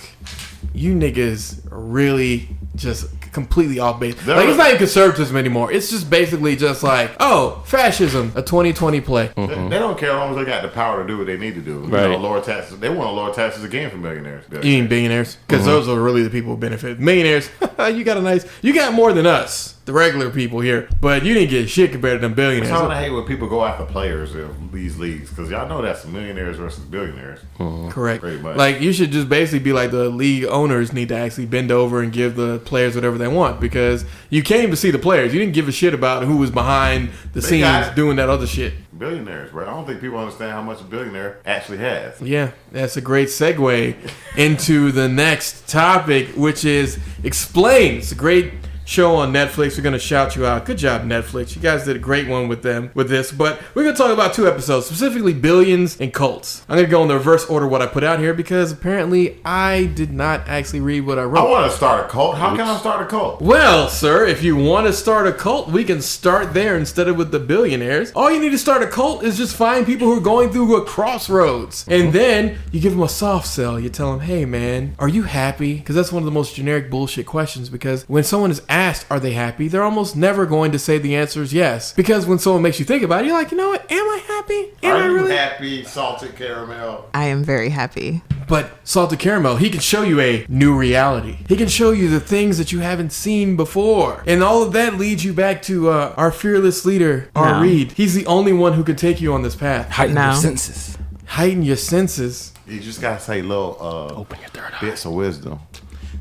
Speaker 1: you niggas really just completely off base. Like, it's not even conservatism anymore. It's just basically just like, oh, fascism, a 2020 play.
Speaker 3: Mm-hmm. They don't care as long as they got the power to do what they need to do.
Speaker 2: Right.
Speaker 3: You know, lower taxes. They want to lower taxes again for millionaires.
Speaker 1: You mean billionaires? Because those are really the people who benefit. Millionaires, you got more than us, the regular people here, but you didn't get shit compared to them billionaires.
Speaker 3: That's how I hate when people go after players of these leagues, because y'all know that's millionaires versus billionaires.
Speaker 1: Correct.
Speaker 3: Pretty much.
Speaker 1: Like, you should just basically be like, the league owners need to actually bend over and give the players whatever they want, because you came to see the players. You didn't give a shit about who was behind the scenes doing that other shit.
Speaker 3: Billionaires, bro. I don't think people understand how much a billionaire actually has.
Speaker 1: Yeah, that's a great segue into the next topic, which is Explain. It's a great show on Netflix. We're going to shout you out. Good job, Netflix. You guys did a great one with this. But we're going to talk about 2 episodes, specifically billions and cults. I'm going to go in the reverse order what I put out here, because apparently I did not actually read what I wrote.
Speaker 3: I want to start a cult. How can I start a cult?
Speaker 1: Well, sir, if you want to start a cult, we can start there instead of with the billionaires. All you need to start a cult is just find people who are going through a crossroads. And then you give them a soft sell. You tell them, hey, man, are you happy? Because that's one of the most generic bullshit questions, because when someone is asked, are they happy? They're almost never going to say the answer is yes. Because when someone makes you think about it, you're like, you know what? Am I happy?
Speaker 3: Are you happy, salted caramel?
Speaker 4: I am very happy.
Speaker 1: But salted caramel, he can show you a new reality. He can show you the things that you haven't seen before. And all of that leads you back to our fearless leader, R. Reed. He's the only one who can take you on this path.
Speaker 5: Heighten your senses.
Speaker 1: Heighten your senses.
Speaker 3: You just got to say little
Speaker 2: open your third eye.
Speaker 3: bits of wisdom.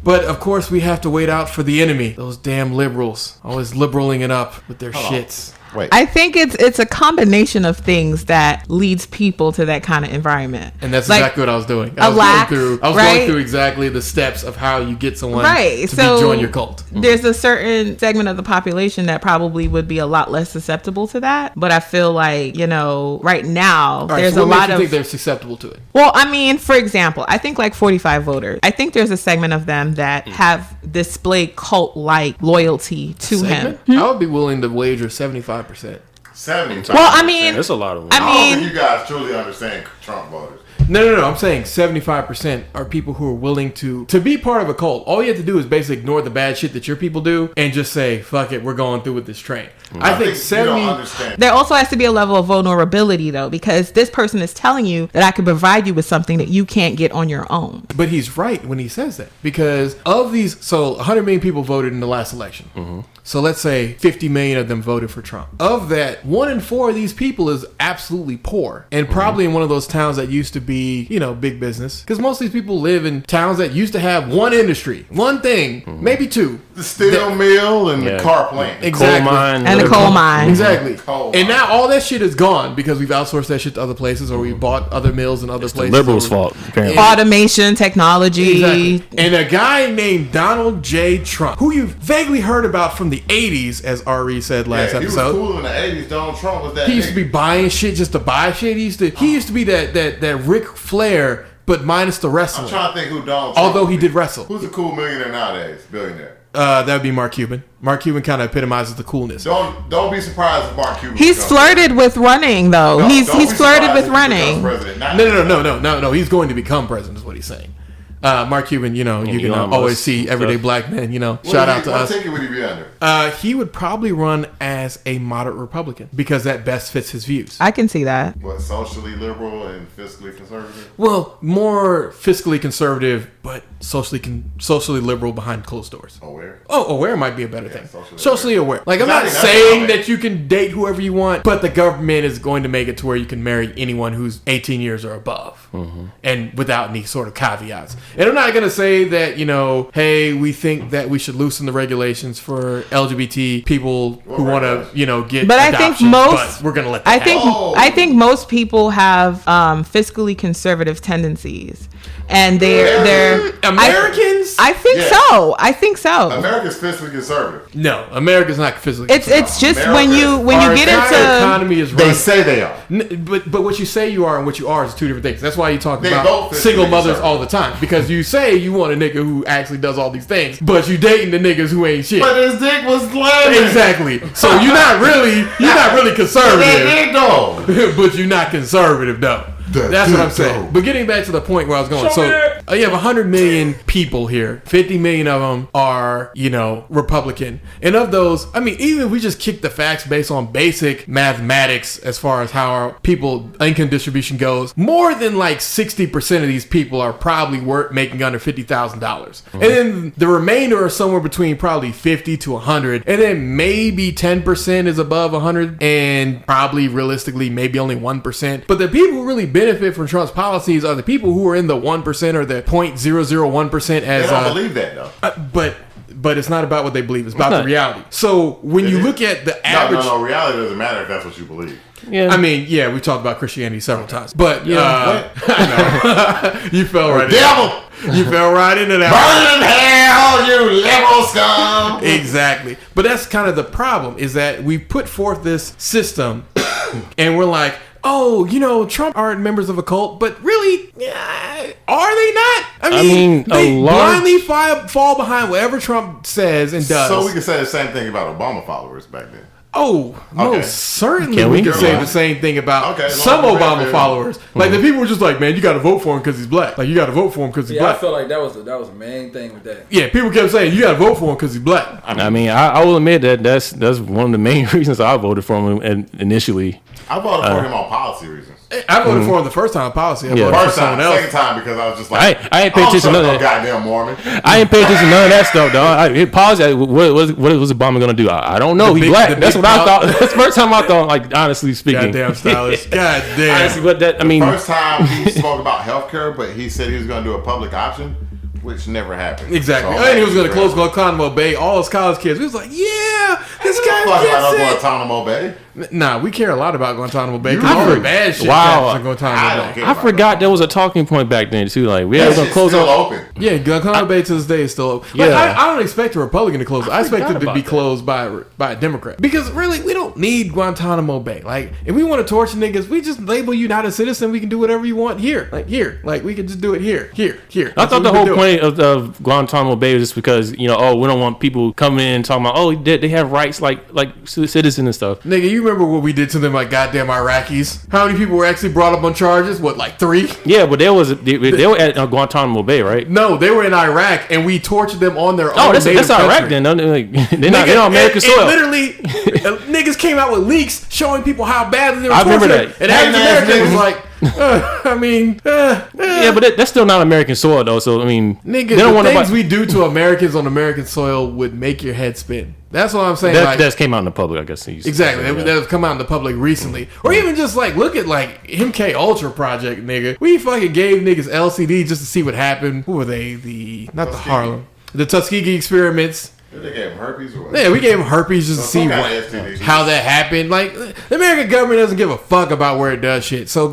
Speaker 1: But, of course, we have to wait out for the enemy. Those damn liberals. Always liberaling it up with their shits.
Speaker 3: Wait.
Speaker 4: I think it's a combination of things that leads people to that kind of environment.
Speaker 1: And that's exactly what I was doing. I was going through exactly the steps of how you get someone to join your cult.
Speaker 4: There's a certain segment of the population that probably would be a lot less susceptible to that. But I feel like, right now, there's a lot of...
Speaker 1: I think they're susceptible to it.
Speaker 4: Well, I mean, for example, I think like 45 voters. I think there's a segment of them that have displayed cult-like loyalty to him.
Speaker 1: I would be willing to wager 75%.
Speaker 3: 75%.
Speaker 4: Well, I mean,
Speaker 2: that's a lot of.
Speaker 3: I don't think you guys truly understand Trump voters.
Speaker 1: No. I'm saying 75% are people who are willing to be part of a cult. All you have to do is basically ignore the bad shit that your people do and just say, fuck it, we're going through with this train. I think 70.
Speaker 4: There also has to be a level of vulnerability, though, because this person is telling you that I can provide you with something that you can't get on your own.
Speaker 1: But he's right when he says that, because of these, 100 million people voted in the last election. Mm-hmm. So let's say 50 million of them voted for Trump. Of that, 1 in 4 of these people is absolutely poor, and probably in one of those towns that used to be, big business. Because most of these people live in towns that used to have one industry, one thing, maybe 2.
Speaker 3: The steel mill and the car plant.
Speaker 1: Exactly.
Speaker 2: Coal mine.
Speaker 4: And the coal mine.
Speaker 1: Exactly. And now all that shit is gone because we've outsourced that shit to other places, or we bought other mills in other places.
Speaker 2: The liberals' fault, apparently.
Speaker 4: Automation, technology.
Speaker 1: Exactly. And a guy named Donald J. Trump, who you've vaguely heard about from the 80s, as Ari said last episode.
Speaker 3: He was cool in the 80s. Donald Trump was that
Speaker 1: He used to be buying shit just to buy shit. He used to be that Ric Flair, but minus the wrestling.
Speaker 3: I'm trying to think who Donald Trump
Speaker 1: Although he did wrestle.
Speaker 3: Who's a cool millionaire nowadays? Billionaire.
Speaker 1: That would be Mark Cuban. Mark Cuban kind of epitomizes the coolness.
Speaker 3: Don't be surprised if Mark Cuban.
Speaker 4: He's flirted with running, though. He's flirted with running.
Speaker 1: No. He's going to become president, is what he's saying. Mark Cuban, you can always see everyday black men, shout out to us.
Speaker 3: What ticket would he be under?
Speaker 1: He would probably run as a moderate Republican because that best fits his views.
Speaker 4: I can see that.
Speaker 3: What, socially liberal and fiscally conservative?
Speaker 1: Well, more fiscally conservative, but socially liberal behind closed doors.
Speaker 3: Aware?
Speaker 1: Aware might be a better thing. Socially aware. Like, I'm not saying that you can date whoever you want, but the government is going to make it to where you can marry anyone who's 18 years or above, and without any sort of caveats. And I'm not going to say that, hey, we think that we should loosen the regulations for LGBT people who want to, get
Speaker 4: but
Speaker 1: adoption, but we're going to let that happen.
Speaker 4: I think most people have fiscally conservative tendencies. And they're
Speaker 1: Americans?
Speaker 4: I think so.
Speaker 3: America's fiscally conservative.
Speaker 1: No, America's not fiscally
Speaker 4: conservative. It's just when you get into
Speaker 1: economy is
Speaker 3: they say they are.
Speaker 1: But what you say you are and what you are is 2 different things. That's why you talk about single mothers all the time, because you say you want a nigga who actually does all these things, but you dating the niggas who ain't shit.
Speaker 3: But his dick was slamming.
Speaker 1: Exactly. So you're not really conservative. But you're not conservative though. That's what I'm saying. But getting back to the point where I was going. So you have 100 million people here. 50 million of them are, Republican. And of those, I mean, even if we just kick the facts based on basic mathematics as far as how our people income distribution goes, more than like 60% of these people are probably making under $50,000. And then the remainder are somewhere between probably 50 to 100. And then maybe 10% is above 100, and probably realistically maybe only 1%. But the people who really benefit from Trump's policies are the people who are in the 1% or the 0.001% as...
Speaker 3: They don't believe that, though.
Speaker 1: But it's not about what they believe. It's about the reality. So when you look at the average...
Speaker 3: No, reality doesn't matter if that's what you believe.
Speaker 1: Yeah. I mean, yeah, we talked about Christianity several times. But, I know. You fell right in. You fell right into that.
Speaker 3: Burn in hell, you liberal scum.
Speaker 1: Exactly. But that's kind of the problem, is that we put forth this system and we're like, oh, Trump aren't members of a cult, but really, are they not? I mean they blindly fall behind whatever Trump says and does.
Speaker 3: So we can say the same thing about Obama followers back then.
Speaker 1: Oh, most certainly we can say the same thing about some Obama followers. Like the people were just like, man, you got to vote for him because he's black. Like you got to vote for him because he's black.
Speaker 5: I feel like that was the main thing with that.
Speaker 1: Yeah, people kept saying you got to vote for him because he's black.
Speaker 2: I mean, I will admit that that's one of the main reasons I voted for him initially.
Speaker 3: I voted for him on policy reasons.
Speaker 1: I voted for him the first time on policy. I voted
Speaker 3: first time, second time because I was just like,
Speaker 2: I ain't paying attention to none of that.
Speaker 3: Goddamn Mormon.
Speaker 2: I ain't paying attention to none of that stuff, dog. Policy. What was Obama gonna do? I don't know. He's black. That's what I thought. That's the first time I thought. Like honestly speaking.
Speaker 1: Goddamn stylish. Goddamn.
Speaker 2: Honestly, but that
Speaker 3: first time he spoke about healthcare, but he said he was gonna do a public option, which never happened.
Speaker 1: Exactly. And he was going to close Guantanamo Bay. All his college kids. We was like, yeah, this guy gets it.
Speaker 3: Guantanamo Bay.
Speaker 1: Nah, we care a lot about Guantanamo Bay because all the bad shit happens in Guantanamo Bay.
Speaker 2: I forgot there was a talking point back then too. Like we were going to close
Speaker 3: open.
Speaker 1: Yeah, Guantanamo Bay to this day is still open. Like, I don't expect a Republican to close it. I expect it to be closed by a Democrat because really we don't need Guantanamo Bay. Like if we want to torture niggas, we just label you not a citizen. We can do whatever you want here. Like we can just do it here.
Speaker 2: I thought the whole point of Guantanamo Bay was just because we don't want people coming in and talking about they have rights like citizens and stuff.
Speaker 1: Nigga, you remember what we did to them like goddamn Iraqis? How many people were actually brought up on charges? What, like 3?
Speaker 2: Yeah, but they were at Guantanamo Bay, right?
Speaker 1: No, they were in Iraq and we tortured them on their own.
Speaker 2: Oh, that's Iraq then. They're not on American soil.
Speaker 1: Literally, niggas came out with leaks showing people how badly they were tortured.
Speaker 2: I remember that.
Speaker 1: And average American was like,
Speaker 2: yeah, but that's still not American soil though. So I mean,
Speaker 1: nigga, the things we do to Americans on American soil would make your head spin. That's what I'm saying.
Speaker 2: That came out in the public, I guess.
Speaker 1: Exactly. That have come out in the public recently, or even just like look at like MK Ultra project, nigga. We fucking gave niggas LCD just to see what happened. Who were they? The Tuskegee experiments.
Speaker 3: Did they give him herpes or what?
Speaker 1: Yeah, we gave him herpes just to see how that happened. Like, the American government doesn't give a fuck about where it does shit. So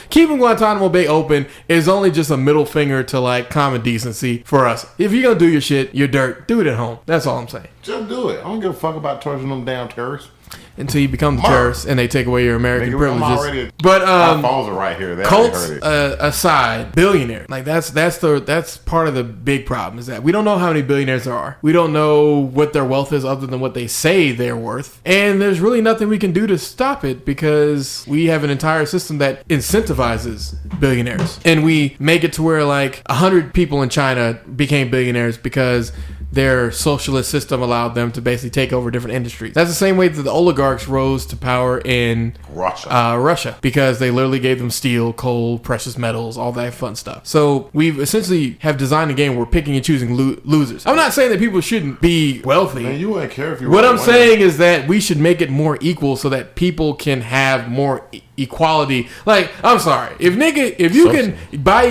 Speaker 1: keeping Guantanamo Bay open is only just a middle finger to like common decency for us. If you're gonna do your shit, you're dirt. Do it at home. That's all I'm saying.
Speaker 3: Just do it. I don't give a fuck about torturing them damn terrorists.
Speaker 1: Until you become the terrorist and they take away your American privileges.
Speaker 3: But our phones are right here.
Speaker 1: Cults aside, billionaires, like that's part of the big problem, is that we don't know how many billionaires there are. We don't know what their wealth is other than what they say they're worth, and there's really nothing we can do to stop it because we have an entire system that incentivizes billionaires, and we make it to where like 100 people in China became billionaires because their socialist system allowed them to basically take over different industries. That's the same way that the oligarchs rose to power in Russia, because they literally gave them steel, coal, precious metals, all that fun stuff. So we've essentially have designed a game where we're picking and choosing losers. I'm not saying that people shouldn't be wealthy.
Speaker 3: Man, you wouldn't care if you.
Speaker 1: What I'm saying is that we should make it more equal so that people can have more equality. Like, I'm sorry, if you can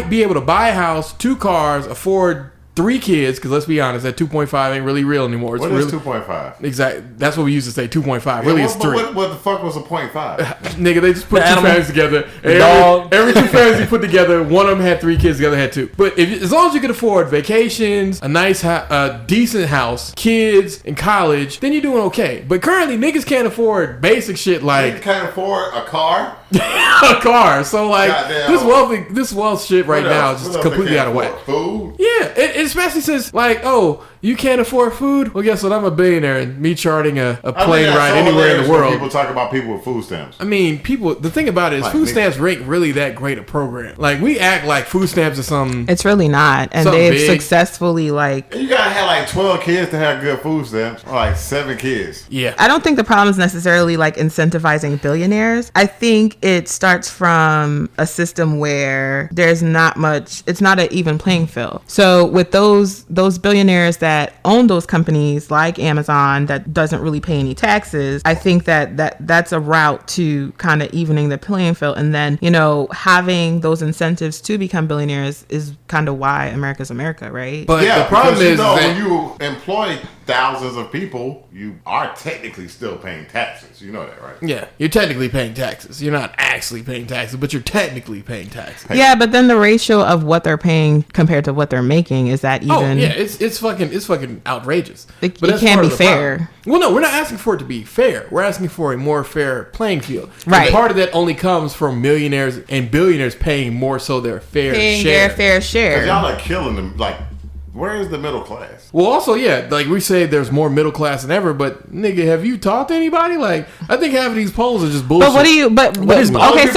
Speaker 1: be able to buy a house, 2 cars, afford 3 kids, because let's be honest, that 2.5 ain't really real anymore.
Speaker 3: What is 2.5?
Speaker 1: Exactly. That's what we used to say, 2.5. Really, it's 3.
Speaker 3: What the fuck was a 0.5?
Speaker 1: Nigga, they just put 2 families together. Every 2 families you put together, one of them had 3 kids, the other had 2. But as long as you can afford vacations, a nice, decent house, kids, and college, then you're doing okay. But currently, niggas can't afford basic shit like...
Speaker 3: Niggas can't afford a car?
Speaker 1: A car. So, like, this wealth shit right now is just completely out of whack.
Speaker 3: Food?
Speaker 1: Yeah. It especially says, like, You can't afford food? Well, guess what? I'm a billionaire, and me charting a plane ride anywhere in the world.
Speaker 3: People talk about people with food stamps.
Speaker 1: I mean, the thing about it is food stamps ain't really that great a program. Like, we act like food stamps is something.
Speaker 4: It's really not. And they've successfully, like.
Speaker 3: You gotta have like 12 kids to have good food stamps. Or like 7 kids.
Speaker 1: Yeah.
Speaker 4: I don't think the problem is necessarily like incentivizing billionaires. I think it starts from a system where there's not much, it's not an even playing field. So with those billionaires that own those companies like Amazon that doesn't really pay any taxes, I think that's a route to kind of evening the playing field. And then, having those incentives to become billionaires is kind of why America's America, right?
Speaker 3: But the problem is that when you employ thousands of people, you are technically still paying taxes. You know that, right?
Speaker 1: Yeah, you're technically paying taxes. You're not actually paying taxes, but you're technically paying taxes.
Speaker 4: Yeah, but then the ratio of what they're paying compared to what they're making, is that even?
Speaker 1: Oh yeah, it's fucking outrageous.
Speaker 4: It can't be fair.
Speaker 1: Problem. Well, no, we're not asking for it to be fair. We're asking for a more fair playing field.
Speaker 4: Right.
Speaker 1: And part of that only comes from millionaires and billionaires paying more so their fair share.
Speaker 4: Their fair share.
Speaker 3: Because y'all are killing them. Like, where is the middle class?
Speaker 1: Well, also, yeah, like we say there's more middle class than ever, but nigga, have you talked to anybody? Like, I think half of these polls are just bullshit.
Speaker 4: But what is middle class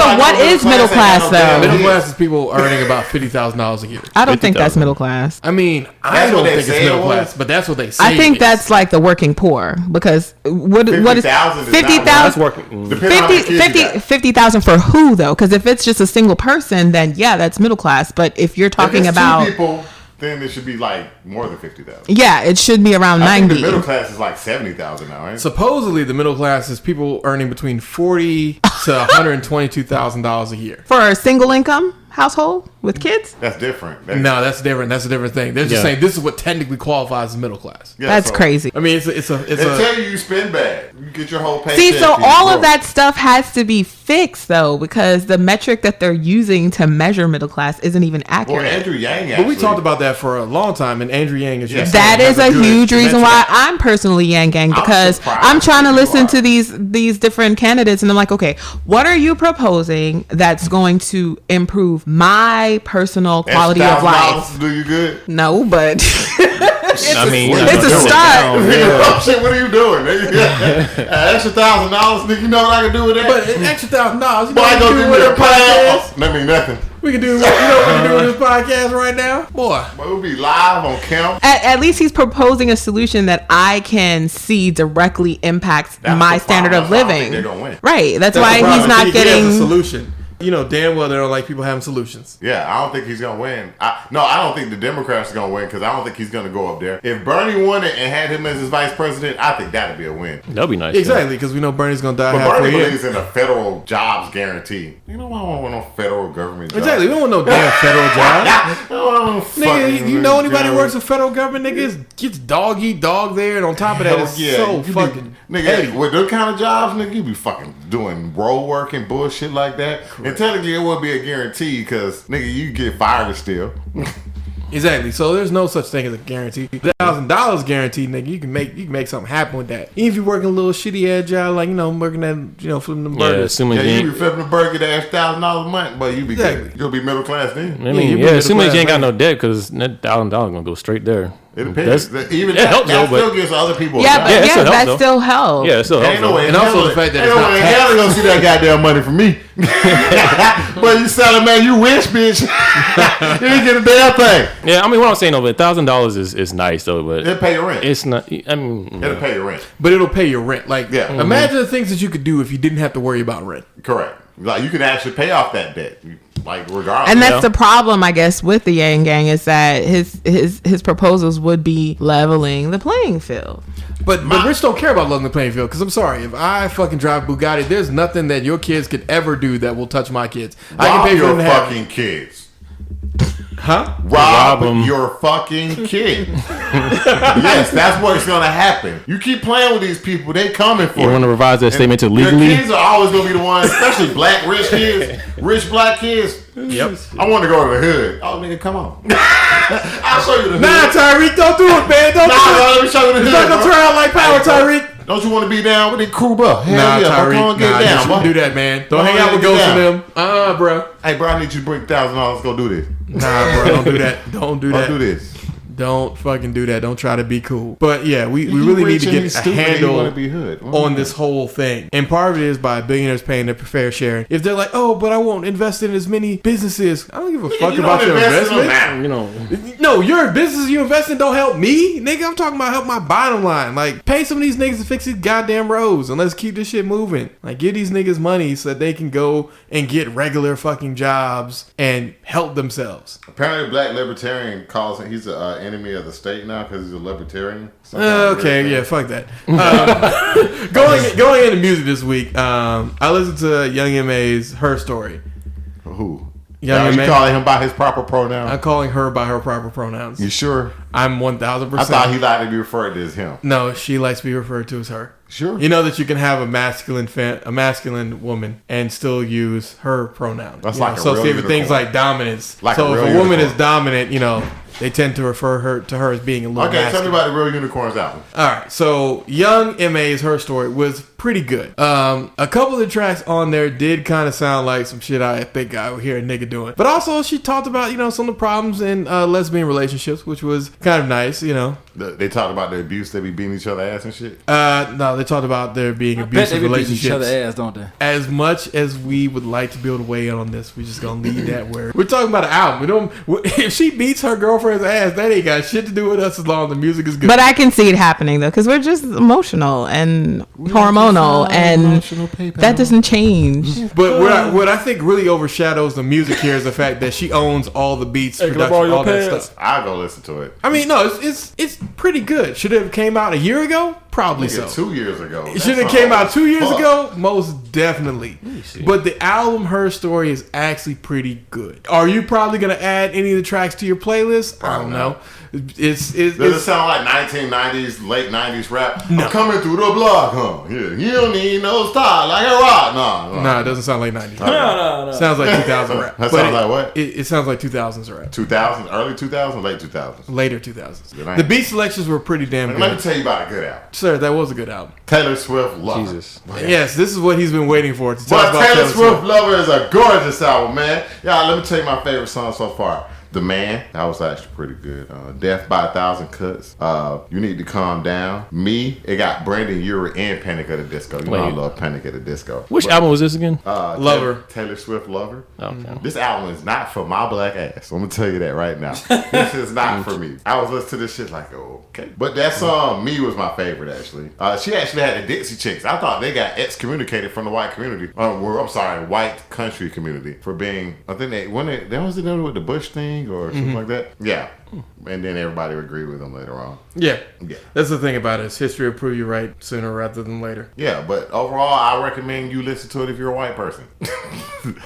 Speaker 4: though?
Speaker 1: Middle class is people earning about $50,000 a year.
Speaker 4: I don't think that's middle class.
Speaker 1: I mean, I don't think it's middle class, but that's what they say.
Speaker 4: I think that's like the working poor, because what is 50,000?
Speaker 2: That's working.
Speaker 4: 50,000 for who though? Because if it's just a single person, then yeah, that's middle class. But if you're talking about
Speaker 3: 2 people, then it should be like more than 50,000.
Speaker 4: Yeah, it should be around 90.
Speaker 3: Think the middle class is like 70,000 now, right?
Speaker 1: Supposedly, the middle class is people earning between $40,000 to $122,000 a year
Speaker 4: for a single income household with kids.
Speaker 3: That's different.
Speaker 1: That's different. That's a different thing. They're just saying this is what technically qualifies as middle class.
Speaker 3: Yeah,
Speaker 4: that's crazy.
Speaker 1: I mean, it's
Speaker 3: tell you spend bad. You get your whole paycheck.
Speaker 4: See, so all of that stuff has to be fixed though, because the metric that they're using to measure middle class isn't even accurate.
Speaker 3: Well, Andrew Yang.
Speaker 1: But we talked about that for a long time, and Andrew Yang is just
Speaker 4: that is a huge reason why I'm personally Yang Gang, because I'm trying to listen to these different candidates, and I'm like, okay, what are you proposing that's going to improve my personal quality of life?
Speaker 3: Do you good?
Speaker 4: No, but it's a
Speaker 3: start. Shit, what are you doing? Extra $1,000, nigga. You know what I can do with that?
Speaker 1: But an extra $1,000.
Speaker 3: Boy, I go do with a podcast. That mean nothing.
Speaker 1: We can do. You know what we can do with this podcast right now, boy.
Speaker 3: We'll be live on camera.
Speaker 4: At least he's proposing a solution that I can see directly impacts my standard of living.
Speaker 3: They're gonna win.
Speaker 4: Right. That's why he's not getting
Speaker 1: a solution. You know damn well they don't like people having solutions.
Speaker 3: Yeah, I don't think he's gonna win. I don't think the Democrats are gonna win, because I don't think he's gonna go up there. If Bernie won it and had him as his vice president, I think that'd be a win.
Speaker 2: That'd be nice.
Speaker 1: Exactly, because we know Bernie's gonna die.
Speaker 3: But Bernie believes in a federal jobs guarantee. You know, I don't want no federal government job.
Speaker 1: Exactly, we don't want no damn federal job. Nigga, you know anybody who works for federal government? Nigga, gets dog eat dog there, and on top of that, it's so fucking
Speaker 3: nigga. With those kind of jobs, nigga, you be fucking doing road work and bullshit like that. Correct. And technically, it would be a guarantee, because nigga, you get fired still.
Speaker 1: Exactly. So there's no such thing as a guarantee. $1,000 guarantee, nigga. You can make something happen with that. Even if you're working a little shitty ass job, like working at flipping the burgers.
Speaker 3: You be flipping the burger that $1,000 a month, but you be good. You'll be middle class then.
Speaker 2: I mean, assuming you ain't got no debt, because that $1,000 gonna go straight there.
Speaker 3: It depends. Even
Speaker 2: that helps,
Speaker 3: that still gives other people.
Speaker 4: Yeah, but that still helps.
Speaker 2: Yeah, it still helps.
Speaker 3: Ain't no way.
Speaker 1: And also the fact that it's not taxed.
Speaker 3: Hell, gonna see that goddamn money from me. But you selling, man, you wish, bitch. You ain't get a damn thing.
Speaker 2: Yeah, I mean, what I'm saying though, but $1,000 is nice though, but
Speaker 3: it'll pay your rent.
Speaker 2: It's not. I mean,
Speaker 3: it'll pay your rent,
Speaker 1: but it'll pay your rent. Like, imagine the things that you could do if you didn't have to worry about rent.
Speaker 3: Correct. Like, you could actually pay off that debt. Like, regardless.
Speaker 4: And that's the problem, I guess, with the Yang Gang, is that his proposals would be leveling the playing field.
Speaker 1: But rich don't care about leveling the playing field, because I'm sorry, if I fucking drive Bugatti, there's nothing that your kids could ever do that will touch my kids. I can pay for
Speaker 3: your fucking kids.
Speaker 1: Huh?
Speaker 3: Rob your fucking kid. Yes, that's what's going to happen. You keep playing with these people, they coming for you.
Speaker 2: You want to revise that statement to legally?
Speaker 3: Your kids are always going to be the ones, especially black rich kids, rich black kids.
Speaker 1: Yep.
Speaker 3: I want to go to the hood. Oh, nigga, come on. I'll show you the hood.
Speaker 1: Nah, Tyreek, don't do it, man. Don't do it.
Speaker 3: Let me show you the hood.
Speaker 1: It's not going to turn out like power, Tyreek.
Speaker 3: Don't you want to be down with the crew, bro?
Speaker 1: Nah, Tyreek, you shouldn't do that, man. Don't hang out with Ghost and them. Bro.
Speaker 3: Hey, bro, I need you to bring $1,000. Go do this.
Speaker 1: Nah, bro, don't do that. Don't do that.
Speaker 3: Don't do this.
Speaker 1: Don't fucking do that. Don't try to be cool. But yeah, we really need to get a handle on this whole thing. And part of it is by billionaires paying their fair share. If they're like, oh, but I won't invest in as many businesses. I don't give a fuck about your investment. No, your business you invest in don't help me. Nigga, I'm talking about help my bottom line. Like, pay some of these niggas to fix these goddamn roads and let's keep this shit moving. Like, give these niggas money so that they can go and get regular fucking jobs and help themselves.
Speaker 3: Apparently, Black Libertarian calls him, he's an enemy of the state now because he's a libertarian.
Speaker 1: Okay, yeah, fuck that. Going into music this week, I listened to Young M.A.'s Her Story.
Speaker 3: Who? Young M.A. You calling him by his proper pronouns?
Speaker 1: I'm calling her by her proper pronouns.
Speaker 3: You sure?
Speaker 1: I'm 1,000%.
Speaker 3: I thought he liked to be referred to as him.
Speaker 1: No, she likes to be referred to as her.
Speaker 3: Sure.
Speaker 1: You know that you can have a masculine woman and still use her pronoun.
Speaker 3: That's like
Speaker 1: associated with things like dominance.
Speaker 3: Like
Speaker 1: so if a woman is dominant, they tend to refer to her as being a little masculine.
Speaker 3: Tell me about the Real Unicorns album.
Speaker 1: All right, so Young M.A.'s Her Story was pretty good. A couple of the tracks on there did kind of sound like some shit I think I would hear a nigga doing. But also she talked about, some of the problems in lesbian relationships, which was kind of nice,
Speaker 3: They talked about the abuse, they be beating each other ass and shit?
Speaker 1: No, they talked about there being abusive relationships.
Speaker 5: Each other ass, don't they?
Speaker 1: As much as we would like to be able to weigh in on this, we're just gonna leave that where we're talking about an album. If she beats her girlfriend's ass, that ain't got shit to do with us as long as the music is good.
Speaker 4: But I can see it happening though, because we're just emotional and hormonal, and that doesn't change.
Speaker 1: But what I think really overshadows the music here is the fact that she owns all the beats, production, all that stuff.
Speaker 3: I'll go listen to it.
Speaker 1: I mean, no, it's pretty good. Should it have came out a year ago? Probably so.
Speaker 3: 2 years ago.
Speaker 1: It should have came out 2 years ago? Most definitely. But the album Her Story is actually pretty good. Are you probably going to add any of the tracks to your playlist? I don't know. Does
Speaker 3: it sound like 1990s, late 90s rap?
Speaker 1: No.
Speaker 3: I'm coming through the block, huh? Yeah. You don't need no style like a rock.
Speaker 1: No, it doesn't sound like 90s.
Speaker 5: No.
Speaker 1: Sounds like 2000 rap.
Speaker 3: That sounds like what?
Speaker 1: It sounds like 2000s rap.
Speaker 3: 2000s? Early 2000s? Late 2000s?
Speaker 1: Later 2000s. The beat selections were pretty damn good.
Speaker 3: Let me tell you about a good album.
Speaker 1: Sir, that was a good album.
Speaker 3: Taylor Swift Lover.
Speaker 2: Jesus.
Speaker 1: Yes, this is what he's been waiting for. To talk about
Speaker 3: Taylor Swift Lover is a gorgeous album, man. Yeah, let me tell you my favorite song so far. The Man, that was actually pretty good. Death by 1,000 Cuts. You Need to Calm Down. Me, it got Brandon Urie and Panic at the Disco. You know I love Panic at the Disco.
Speaker 2: Which album was this again?
Speaker 1: Lover.
Speaker 3: Taylor Swift Lover.
Speaker 2: Okay.
Speaker 3: This album is not for my black ass. I'm going to tell you that right now. This is not for me. I was listening to this shit like, okay. But that song, Me, was my favorite, actually. She actually had the Dixie Chicks. I thought they got excommunicated from the white community. White country community for being, I think they was it with the Bush thing or something like that. Yeah. And then everybody would agree with them later on.
Speaker 1: Yeah. That's the thing about it. Is history will prove you right sooner rather than later.
Speaker 3: Yeah, but overall, I recommend you listen to it if you're a white person.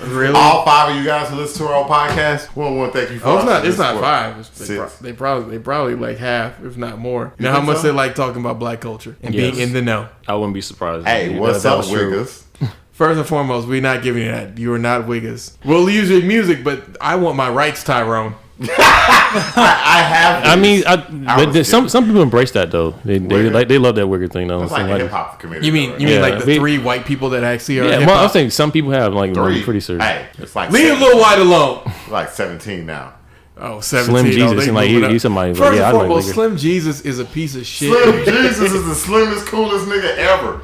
Speaker 1: Really?
Speaker 3: All 5 of you guys who listen to our own podcast, we want to thank you for
Speaker 1: it's not 5. They probably like half, if not more. You know how much they like talking about black culture and being in the know.
Speaker 2: I wouldn't be surprised.
Speaker 3: Hey, what's up, Wiggers?
Speaker 1: First and foremost, we're not giving you that. You are not Wiggers. We'll use your music, but I want my rights, Tyrone.
Speaker 3: I have.
Speaker 2: I mean, some people embrace that though. They love that Wigger thing though.
Speaker 3: It's like a hip hop community.
Speaker 1: You mean like the 3 white people that actually are?
Speaker 2: Yeah, I was saying some people have like 3. Pretty serious.
Speaker 3: Hey, it's like
Speaker 1: leave Lil White alone.
Speaker 3: Like 17 now.
Speaker 1: Oh, 17.
Speaker 2: Slim Jesus seems like he's somebody.
Speaker 1: First and foremost, Slim Jesus is a piece of shit.
Speaker 3: Slim Jesus is the slimmest, coolest nigga ever.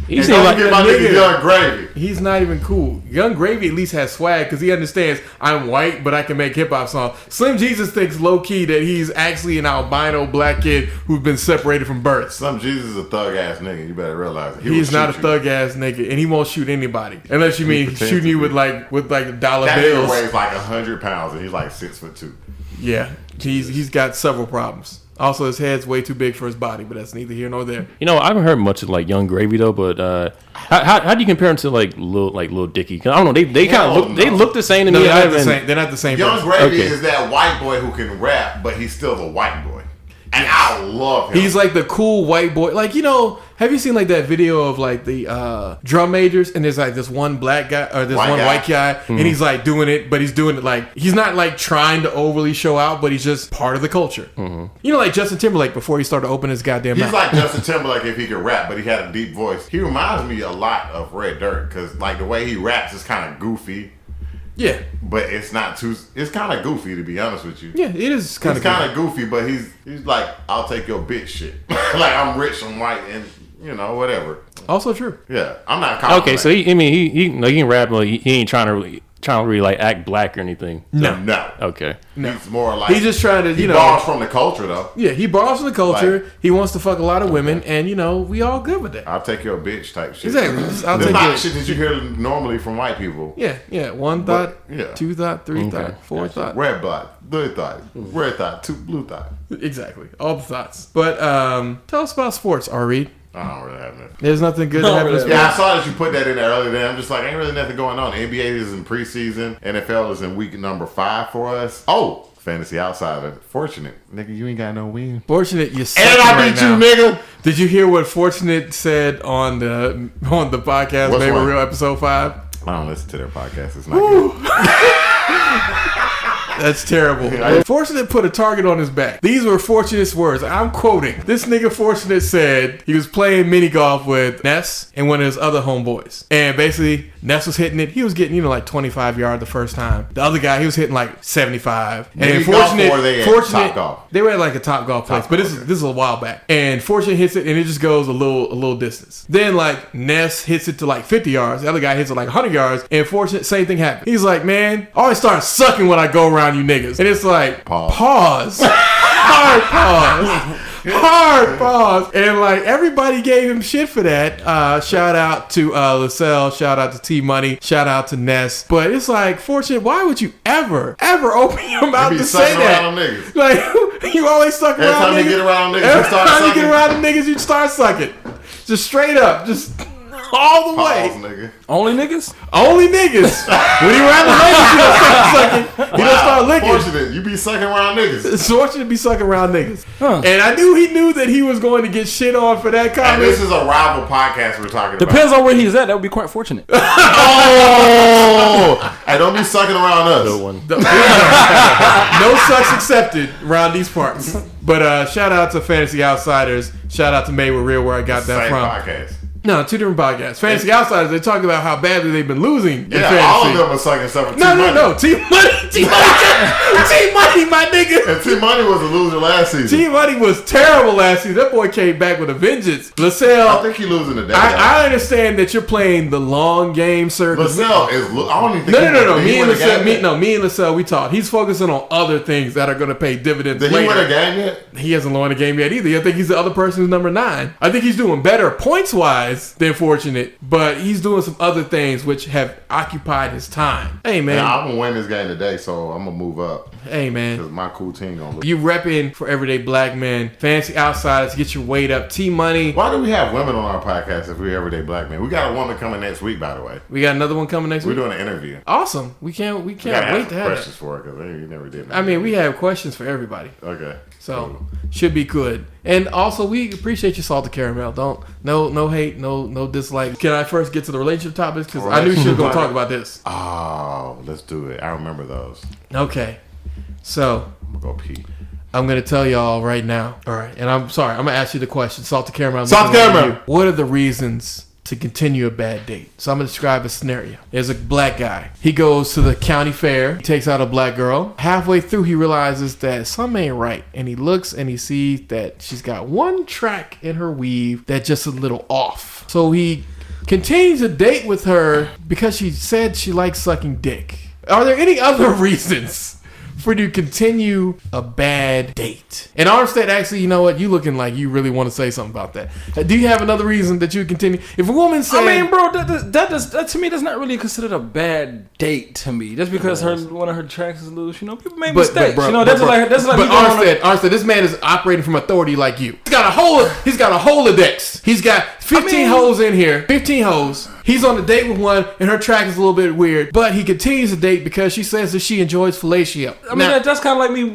Speaker 2: He seems like
Speaker 3: my nigga Young Gravy.
Speaker 1: He's not even cool. Young Gravy at least has swag because he understands I'm white, but I can make hip hop songs. Slim Jesus thinks low key that he's actually an albino black kid who's been separated from birth.
Speaker 3: Slim Jesus is a thug ass nigga. You better realize it.
Speaker 1: He's not a thug ass nigga, and he won't shoot anybody unless you mean shooting you with like dollar
Speaker 3: that
Speaker 1: bills.
Speaker 3: That nigga weighs like 100 pounds, and he's like 6'2".
Speaker 1: Yeah, he's got several problems. Also, his head's way too big for his body, but that's neither here nor there.
Speaker 2: I haven't heard much of like Young Gravy though. But how do you compare him to like Lil Dicky? I don't know. They kind of look the same to me.
Speaker 1: They're not the same.
Speaker 3: Young Gravy is that white boy who can rap, but he's still the white boy. And I love him.
Speaker 1: He's like the cool white boy. Like, have you seen like that video of like the drum majors? And there's like this one black guy or this white guy. Mm-hmm. And he's like doing it, but he's doing it like, he's not like trying to overly show out, but he's just part of the culture. Mm-hmm. Like Justin Timberlake before he started opening his goddamn mouth.
Speaker 3: He's like Justin Timberlake if he could rap, but he had a deep voice. He reminds me a lot of Red Dirt because like the way he raps is kind of goofy.
Speaker 1: Yeah.
Speaker 3: But it's not too. It's kind of goofy, to be honest with you.
Speaker 1: Yeah, it is kind of.
Speaker 3: It's kind of goofy, but he's like, I'll take your bitch shit. Like I'm rich, I'm white, and whatever.
Speaker 1: Also true.
Speaker 3: Yeah, I'm not. Okay,
Speaker 2: so he can rap, but he ain't trying to really like act black or anything.
Speaker 3: No.
Speaker 2: Okay.
Speaker 3: No. He's more like
Speaker 1: he's just trying to.
Speaker 3: He borrows from the culture, though.
Speaker 1: Yeah, he borrows from the culture. Like, he wants to fuck a lot of women, and we all good with that.
Speaker 3: I'll take your bitch type shit.
Speaker 1: Exactly.
Speaker 3: It's not shit that you hear normally from white people.
Speaker 1: Yeah. One thought, two thought, three thought, four thought.
Speaker 3: Red thought, red thought, two blue thought.
Speaker 1: Exactly. All the thoughts. But tell us about sports, R-Reed.
Speaker 3: I don't really have nothing.
Speaker 1: There's nothing good to happen.
Speaker 3: Yeah, I saw that you put that in there earlier today. I'm just like, ain't really nothing going on. The NBA is in preseason. NFL is in week number 5 for us. Oh, Fantasy Outsider. Fortunate. Nigga, you ain't got no win.
Speaker 1: Fortunate, you suck.
Speaker 3: And I beat you, nigga.
Speaker 1: Did you hear what Fortunate said on the podcast, Maybe Real episode 5?
Speaker 3: I don't listen to their podcast. It's not good.
Speaker 1: That's terrible. Fortunate put a target on his back. These were Fortunate's words. I'm quoting. This nigga Fortunate said he was playing mini golf with Ness and one of his other homeboys. And basically, Ness was hitting it. He was getting, like 25 yards the first time. The other guy, he was hitting like 75. And Fortunate, they were at like a top golf place. But this is a while back. And Fortunate hits it and it just goes a little distance. Then like Ness hits it to like 50 yards. The other guy hits it like 100 yards. And Fortunate, same thing happened. He's like, man, I always start sucking when I go around you niggas. And it's like, pause. Hard pause. And like everybody gave him shit for that. Shout out to LaSalle, shout out to T Money, shout out to Ness. But it's like, Fortunate, why would you ever open your mouth to say that? Like you always suck around niggas. Every time you get around niggas, you start sucking. Just straight up. Just all the way.
Speaker 3: Nigga.
Speaker 5: Only niggas?
Speaker 1: Only niggas. When he around the ladies, he don't start sucking. He don't start licking.
Speaker 3: Fortunate, you be sucking around niggas.
Speaker 1: It's fortunate to be sucking around niggas. Huh. And I knew he knew that he was going to get shit on for that comment.
Speaker 3: And this is a rival podcast we're talking about.
Speaker 5: Depends on where he's at. That would be quite fortunate.
Speaker 3: Oh! Hey, don't be sucking around us.
Speaker 2: Good one.
Speaker 1: No sucks accepted around these parts. But shout out to Fantasy Outsiders. Shout out to Made with Real, where I got that from.
Speaker 3: Podcast.
Speaker 1: No, 2 different podcasts. Fantasy Outsiders, they talk about how badly they've been losing in fantasy.
Speaker 3: All of them are sucking stuff.
Speaker 1: No. T Money, my nigga.
Speaker 3: And T Money was a loser last season.
Speaker 1: T Money was terrible last season. That boy came back with a vengeance. LaSalle,
Speaker 3: I think he's losing today.
Speaker 1: I understand that you're playing the long game, sir.
Speaker 3: LaSalle is. I don't even think.
Speaker 1: No. Me and LaSalle, we talked. He's focusing on other things that are going to pay dividends.
Speaker 3: Did he win a game yet?
Speaker 1: He hasn't won a game yet either. I think he's the other person who's number 9. I think he's doing better points wise than Fortunate, but he's doing some other things which have occupied his time. Hey man,
Speaker 3: I'm gonna win this game today, so I'm gonna move up.
Speaker 1: Hey man,
Speaker 3: because my cool team gonna look.
Speaker 1: You repping for everyday black men, Fantasy Outsiders, get your weight up. T Money.
Speaker 3: Why do we have women on our podcast if we're everyday black men? We got a woman coming next week, by the way.
Speaker 1: We got another one coming next week.
Speaker 3: We're doing an interview.
Speaker 1: Awesome. We can't wait to have
Speaker 3: questions for her because they never did.
Speaker 1: I mean, we have questions for everybody.
Speaker 3: Okay.
Speaker 1: So should be good. And also, we appreciate your salted caramel. No hate, no dislike. Can I first get to the relationship topics? Because I knew she was going to talk about this.
Speaker 3: Oh, let's do it. I remember those.
Speaker 1: Okay. So
Speaker 3: I'm going to go pee.
Speaker 1: I'm going to tell y'all right now. All right. And I'm sorry. I'm going to ask you the question. Salted caramel. What are the reasons to continue a bad date? So I'm going to describe a scenario. There's a black guy. He goes to the county fair. He takes out a black girl. Halfway through, he realizes that something ain't right. And he looks and he sees that she's got one track in her weave that's just a little off. So he continues a date with her because she said she likes sucking dick. Are there any other reasons for you to continue a bad date? And Armstead, actually, you know what? You looking like you really want to say something about that. Do you have another reason that you would continue? If a woman said,
Speaker 5: I mean, bro, that to me, that's not really considered a bad date to me. Just because one of her tracks is loose, people make mistakes. That's like
Speaker 1: Armstead, this man is operating from authority like you. He's got a Holodex. He's got 15 hoes in here. 15 hoes. He's on a date with one, and her track is a little bit weird. But he continues to date because she says that she enjoys fellatio.
Speaker 5: I mean, that's kind of like me,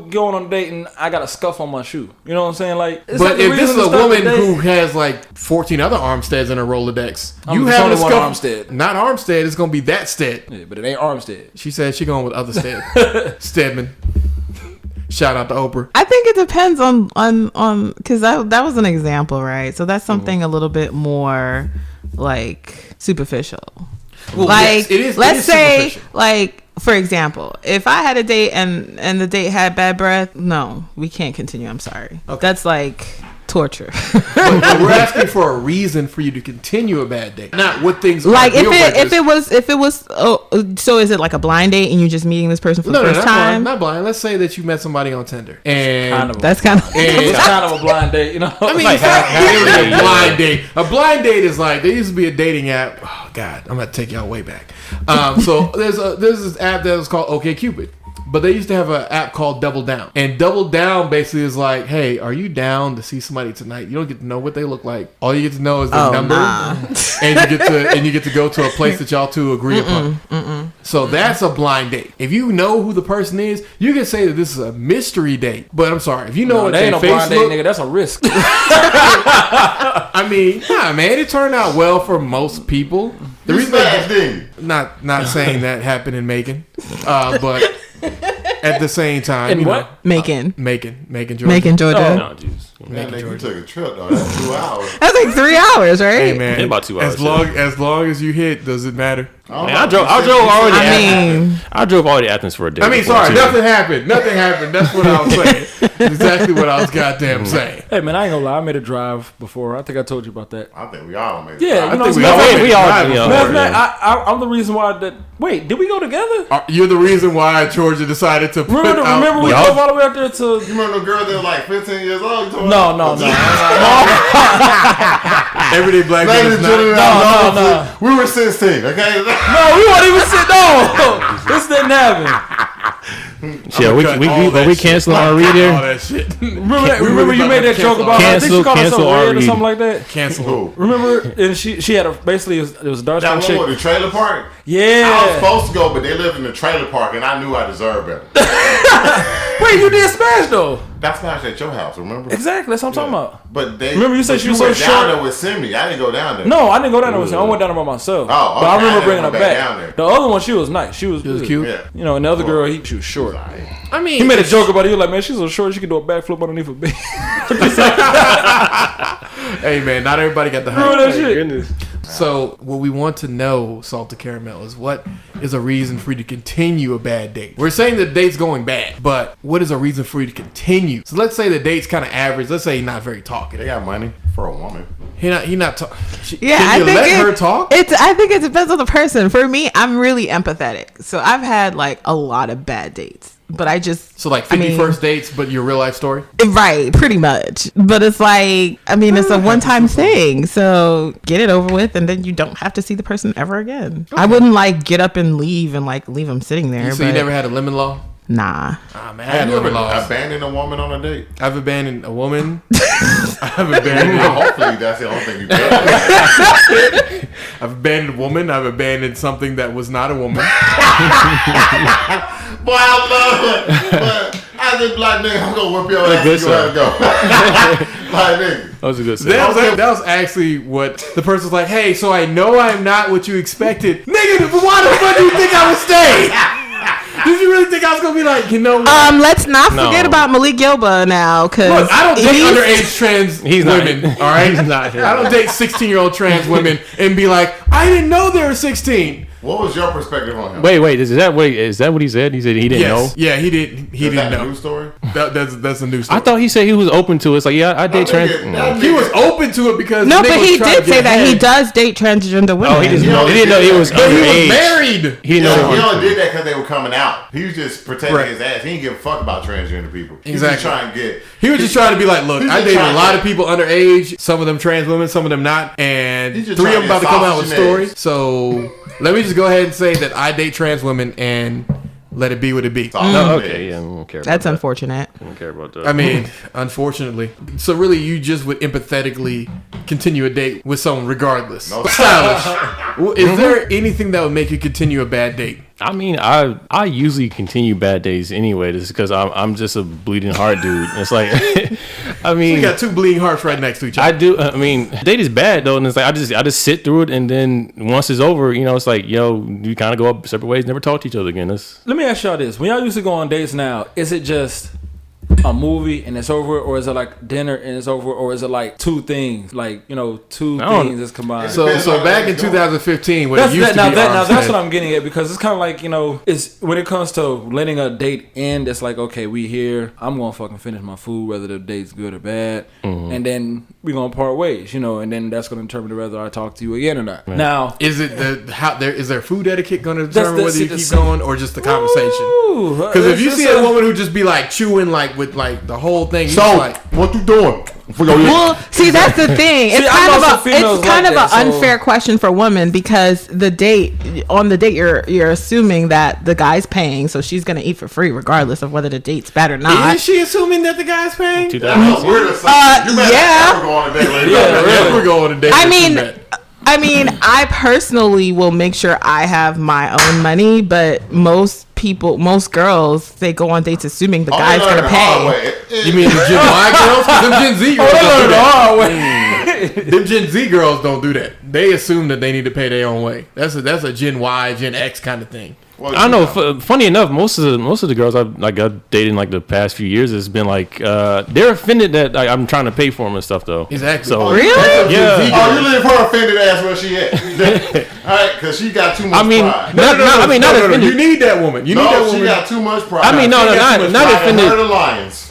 Speaker 5: going on a date and I got a scuff on my shoe. You know what I'm saying? Like,
Speaker 1: but if this is a woman who has like 14 other Armsteads in her Rolodex, you have a scuff.
Speaker 5: Armstead.
Speaker 1: Not Armstead. It's gonna be that Stead.
Speaker 5: Yeah, but it ain't Armstead.
Speaker 1: She said she going with other Stead. Stedman. Shout out to Oprah.
Speaker 4: I think it depends on because that was an example, right? So that's something a little bit more like superficial.
Speaker 1: Well,
Speaker 4: like,
Speaker 1: yes, it is.
Speaker 4: Let's say, like, for example, if I had a date and the date had bad breath, no, we can't continue. I'm sorry. Okay. That's like torture.
Speaker 1: but we're asking for a reason for you to continue a bad date, not what things
Speaker 4: like if it was so is it like a blind date and you're just meeting this person for the first time?
Speaker 1: Not blind. Let's say that you met somebody on Tinder and
Speaker 4: that's kind of
Speaker 5: a blind date, you know.
Speaker 1: I mean, it's not really a blind date. A blind date is like, there used to be a dating app. Oh God, I'm gonna take y'all way back. So there's this app that was called OkCupid. But they used to have an app called Double Down. And Double Down basically is like, hey, are you down to see somebody tonight? You don't get to know what they look like. All you get to know is their number. Nah. And you get to go to a place that y'all two agree upon. So that's a blind date. If you know who the person is, you can say that this is a mystery date. But I'm sorry, if you know what they ain't no blind date,
Speaker 5: nigga, that's a risk.
Speaker 1: I mean, nah, man, it turned out well for most people. The reason not saying that happened in Macon, but at the same time,
Speaker 5: in what?
Speaker 4: Macon,
Speaker 1: Georgia.
Speaker 4: Macon, Georgia.
Speaker 2: Oh, no, geez.
Speaker 3: Man, you took a trip though. That's 2 hours.
Speaker 4: That's like 3 hours, right?
Speaker 1: Hey man,
Speaker 2: about 2 hours.
Speaker 1: As long as you hit, does it matter?
Speaker 2: I drove all the Athens for a day.
Speaker 1: I mean, sorry, nothing happened. That's what I was saying. Exactly what I was goddamn saying.
Speaker 5: Hey man, I ain't gonna lie. I made a drive before. I think I told you about that.
Speaker 3: I think we all made.
Speaker 5: Yeah,
Speaker 3: I
Speaker 5: think
Speaker 1: we all.
Speaker 5: I'm the reason why. Wait, did we go together?
Speaker 1: You're the reason why Georgia decided to.
Speaker 5: Remember we drove all the way up there to.
Speaker 3: You remember the girl that was like 15 years old?
Speaker 5: No.
Speaker 1: Everyday black man is not.
Speaker 5: No.
Speaker 3: We were 16. Okay.
Speaker 5: No, we weren't even sitting. No, this didn't happen.
Speaker 2: Yeah, we canceling our reader.
Speaker 1: All that shit.
Speaker 5: Remember you made that joke about her. I think she called herself Red or something like that.
Speaker 1: Cancel who?
Speaker 5: Remember, and she had basically it was a dark skin chick.
Speaker 3: That one with the trailer park.
Speaker 5: Yeah,
Speaker 3: I was supposed to go, but they lived in the trailer park, and I knew I deserved better.
Speaker 5: Wait, you did smash though.
Speaker 3: That smashed at your house, remember?
Speaker 5: Exactly, that's what I'm talking about.
Speaker 3: But
Speaker 5: remember you said she was so short.
Speaker 3: Down there with Simi. I didn't go down there.
Speaker 5: No, I didn't go down there with Simi. I went down there by myself.
Speaker 3: Oh, okay.
Speaker 5: But I remember bringing her back.
Speaker 3: Down there.
Speaker 5: The other one, she was nice. She was
Speaker 1: cute.
Speaker 3: Yeah.
Speaker 5: You know, and the other girl, she was short.
Speaker 1: I mean,
Speaker 5: he made a joke about it. He was like, man, she's so short, she can do a backflip underneath a bed.
Speaker 1: Hey man, not everybody got the height.
Speaker 5: Remember that shit? Goodness.
Speaker 1: So what we want to know, Salted Caramel, is what is a reason for you to continue a bad date? We're saying the date's going bad, but what is a reason for you to continue? So let's say the date's kind of average. Let's say he's not very talkative.
Speaker 3: They got money for a woman.
Speaker 1: He not talk.
Speaker 4: Yeah,
Speaker 1: can you let her talk?
Speaker 4: I think it depends on the person. For me, I'm really empathetic, so I've had like a lot of bad dates. But I just...
Speaker 1: So like 50 first dates, but your real life story?
Speaker 4: Right, pretty much. But it's like, I mean, it's a one-time thing. So get it over with and then you don't have to see the person ever again. Okay. I wouldn't like get up and leave and like leave them sitting there.
Speaker 1: So you never had a lemon law?
Speaker 4: Nah.
Speaker 1: Ah, man,
Speaker 3: have you ever abandoned a woman on a date?
Speaker 1: I've abandoned a woman. I've abandoned...
Speaker 3: Hopefully that's the only thing you've done.
Speaker 1: I've abandoned a woman. I've abandoned something that was not a woman.
Speaker 3: Boy, I love it. But as a black nigga, I'm gonna whip your ass and go. Black nigga.
Speaker 2: That was a good say.
Speaker 1: That was actually what the person was like, hey, so I know I'm not what you expected. Nigga, why the fuck do you think I would stay? Did you really think I was gonna be like, you know?
Speaker 4: Let's not forget about Malik Gilba now, because
Speaker 1: I don't date underage trans women. All right, he's not here. I don't date 16-year-old trans women and be like, I didn't know they were 16.
Speaker 3: What was your perspective on him?
Speaker 2: Wait, is that what he said? He said he didn't know.
Speaker 1: Yeah, he didn't. He didn't know.
Speaker 3: A new story?
Speaker 1: That's a new story.
Speaker 2: I thought he said he was open to it. It's like, yeah, I date trans.
Speaker 1: He was open to it because
Speaker 4: but he did say that he does date transgender women.
Speaker 2: Oh, he didn't know he was underage.
Speaker 1: He was married.
Speaker 3: He only did that because they were coming out. He was just protecting his ass. He didn't give a fuck about transgender people. He was just trying to get.
Speaker 1: He was just trying to be like, look, I dated a lot of people underage. Some of them trans women, some of them not, and 3 of them about to come out with stories. So let me just go ahead and say that I date trans women and let it be what it be.
Speaker 2: Okay, yeah, I don't care about
Speaker 4: That's unfortunate.
Speaker 2: I don't care about that.
Speaker 1: I mean, unfortunately. So really, you just would empathetically continue a date with someone regardless. No. Stylish. Is there anything that would make you continue a bad date?
Speaker 2: I mean, I usually continue bad days anyway, just because I'm just a bleeding heart dude. It's like, I mean,
Speaker 1: we got two bleeding hearts right next to each other.
Speaker 2: I do. I mean, date is bad though, and it's like I just sit through it, and then once it's over, you know, it's like, yo, you kind of go up separate ways, never talk to each other again.
Speaker 5: Let me ask y'all this: when y'all used to go on dates now, is it a movie and it's over, or is it like dinner and it's over, or is it like two things, like two things that's combined?
Speaker 1: So back in 2015, when it used to be
Speaker 5: now that's what I'm getting at, because it's kind of like it's when it comes to letting a date end, it's like, okay, we here, I'm gonna fucking finish my food whether the date's good or bad, and then we gonna part ways, and then that's gonna determine whether I talk to you again or not. Right. Now, is it
Speaker 1: is there food etiquette gonna determine whether you keep going or just the conversation? Because if you see a woman who just be like chewing like with like the whole thing,
Speaker 3: so like, what you doing?
Speaker 4: Well, see, that's the thing. It's kind of an unfair question for women, because on the date you're assuming that the guy's paying, so she's gonna eat for free regardless of whether the date's bad or not.
Speaker 1: Is she assuming that the guy's paying?
Speaker 3: Yeah.
Speaker 1: We're going on a date.
Speaker 4: I mean, I personally will make sure I have my own money, but most girls, they go on dates assuming the guy's gonna pay.
Speaker 1: You mean the Gen Y girls? Them Gen Z girls don't do that. Them Gen Z girls don't do that. They assume that they need to pay their own way. That's a Gen Y, Gen X kind of thing.
Speaker 2: Well, I know. Funny enough, most of the girls I've dated in like the past few years has been like they're offended that I'm trying to pay for them and stuff though.
Speaker 1: Exactly.
Speaker 2: So
Speaker 4: really?
Speaker 3: Yeah. Oh, you leave her offended ass where she at? All right, because she got too much pride.
Speaker 1: Not offended. You need that woman. She
Speaker 3: got too much pride.
Speaker 2: I mean, not offended.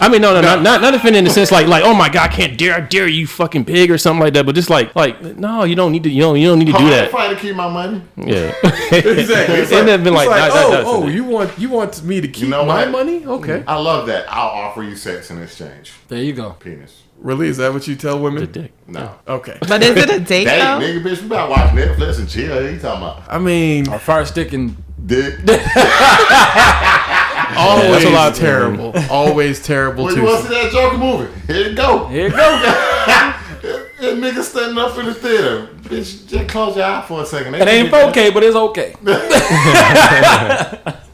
Speaker 3: I
Speaker 2: mean, not offended in the sense like oh my god, I dare you fucking pig or something like that. But just like no, you don't need to. You don't need to do that.
Speaker 3: I'm trying to keep my money.
Speaker 2: Yeah.
Speaker 1: Exactly.
Speaker 2: And then been like.
Speaker 1: You want me to keep my money? Okay.
Speaker 3: I love that. I'll offer you sex in exchange.
Speaker 5: There you go.
Speaker 3: Penis.
Speaker 1: Really? Is that what you tell women?
Speaker 2: The dick.
Speaker 3: No.
Speaker 1: Okay.
Speaker 4: But is it a date though?
Speaker 3: Nigga, bitch, we about to watch Netflix and chill. What are you talking about?
Speaker 1: I mean,
Speaker 5: a fire stick and
Speaker 3: dick.
Speaker 1: Always terrible. Always terrible.
Speaker 3: Well, you want to see that Joker movie? Here you go. That nigga standing up in the theater. Bitch, just close your eye for a second.
Speaker 5: It ain't 4K, but it's okay.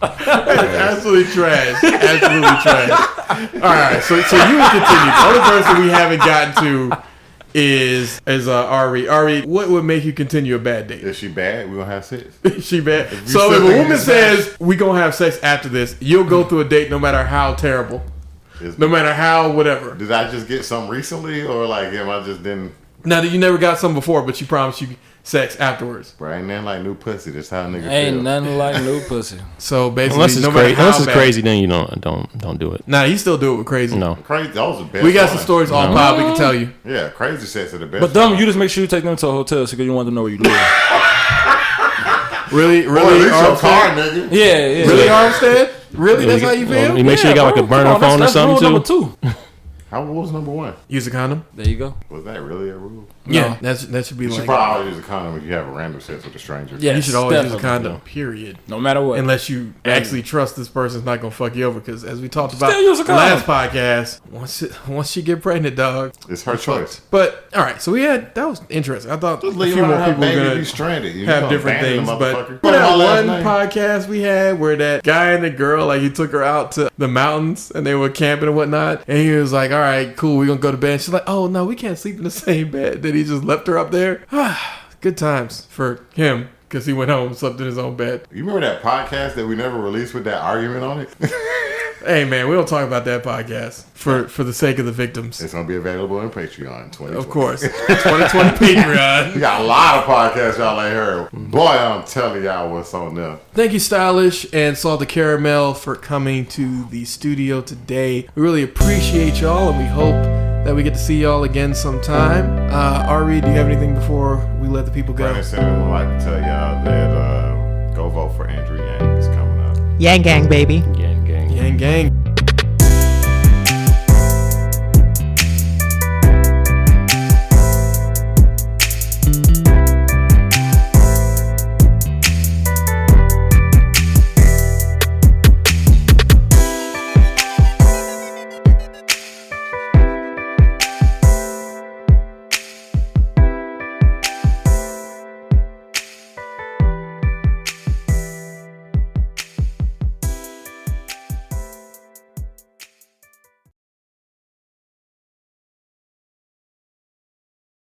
Speaker 1: Absolutely trash. Absolutely trash. All right, so you will continue. The only person we haven't gotten to is Ari. Ari, what would make you continue a bad date?
Speaker 3: Is she bad? We gonna have sex.
Speaker 1: Is she bad? So if a woman says we gonna have sex after this, you'll go through a date no matter how terrible. No matter how, whatever.
Speaker 3: Did I just get some recently, or like, am I just didn't?
Speaker 1: Now that you never got some before, but you promised you sex afterwards.
Speaker 3: Bro, ain't nothing like new pussy. That's how niggas
Speaker 5: ain't
Speaker 3: feel.
Speaker 5: Nothing like new pussy.
Speaker 1: So basically,
Speaker 2: unless it's crazy, then you don't do it.
Speaker 1: Nah, you still do it with crazy.
Speaker 2: No,
Speaker 3: crazy. Those are the best.
Speaker 1: We got some stories on pod we can tell you.
Speaker 3: Yeah, crazy sex are the best.
Speaker 5: But dumb, you just make sure you take them to a hotel because you want them to know where you live.
Speaker 1: Really,
Speaker 3: car, nigga.
Speaker 5: Yeah.
Speaker 1: Really, Armstead? Really, that's how you feel?
Speaker 2: You make sure you got like a burner phone or something too.
Speaker 5: Number 2.
Speaker 3: What was number 1?
Speaker 1: Use a condom.
Speaker 5: There you go.
Speaker 3: Was that really a rule?
Speaker 1: Yeah, that should be
Speaker 3: you
Speaker 1: like.
Speaker 3: You should probably always use a condom if you have a random sex with a stranger.
Speaker 1: Yeah, you should always use a condom. Period.
Speaker 5: No matter what.
Speaker 1: Unless you actually trust this person's not gonna fuck you over, because as we talked about last podcast, once she get pregnant, dog,
Speaker 3: it's her choice.
Speaker 1: But all right, so that was interesting. I thought
Speaker 3: just
Speaker 1: a few more people were gonna
Speaker 3: be stranded.
Speaker 1: have different things, but that one podcast we had where that guy and the girl, like, he took her out to the mountains and they were camping and whatnot, and he was like, "All right, cool, we're gonna go to bed." And she's like, "Oh no, we can't sleep in the same bed." Then he just left her up there. Good times for him, because he went home and slept in his own bed.
Speaker 3: You remember that podcast that we never released with that argument on it?
Speaker 1: Hey man, we don't talk about that podcast for the sake of the victims.
Speaker 3: It's gonna be available on Patreon 2020.
Speaker 1: Of course. 2020 Patreon.
Speaker 3: We got a lot of podcasts y'all ain't heard. Boy, I'm telling y'all what's on there.
Speaker 1: Thank you, Stylish and Salted Caramel, for coming to the studio today. We really appreciate y'all, and we hope that we get to see y'all again sometime. Ari, do you have anything before we let the people go?
Speaker 3: Brandon Cinnamon would like to tell y'all that go vote for Andrew Yang. He's coming up.
Speaker 4: Yang gang, baby.
Speaker 2: Gang.
Speaker 1: Yang gang.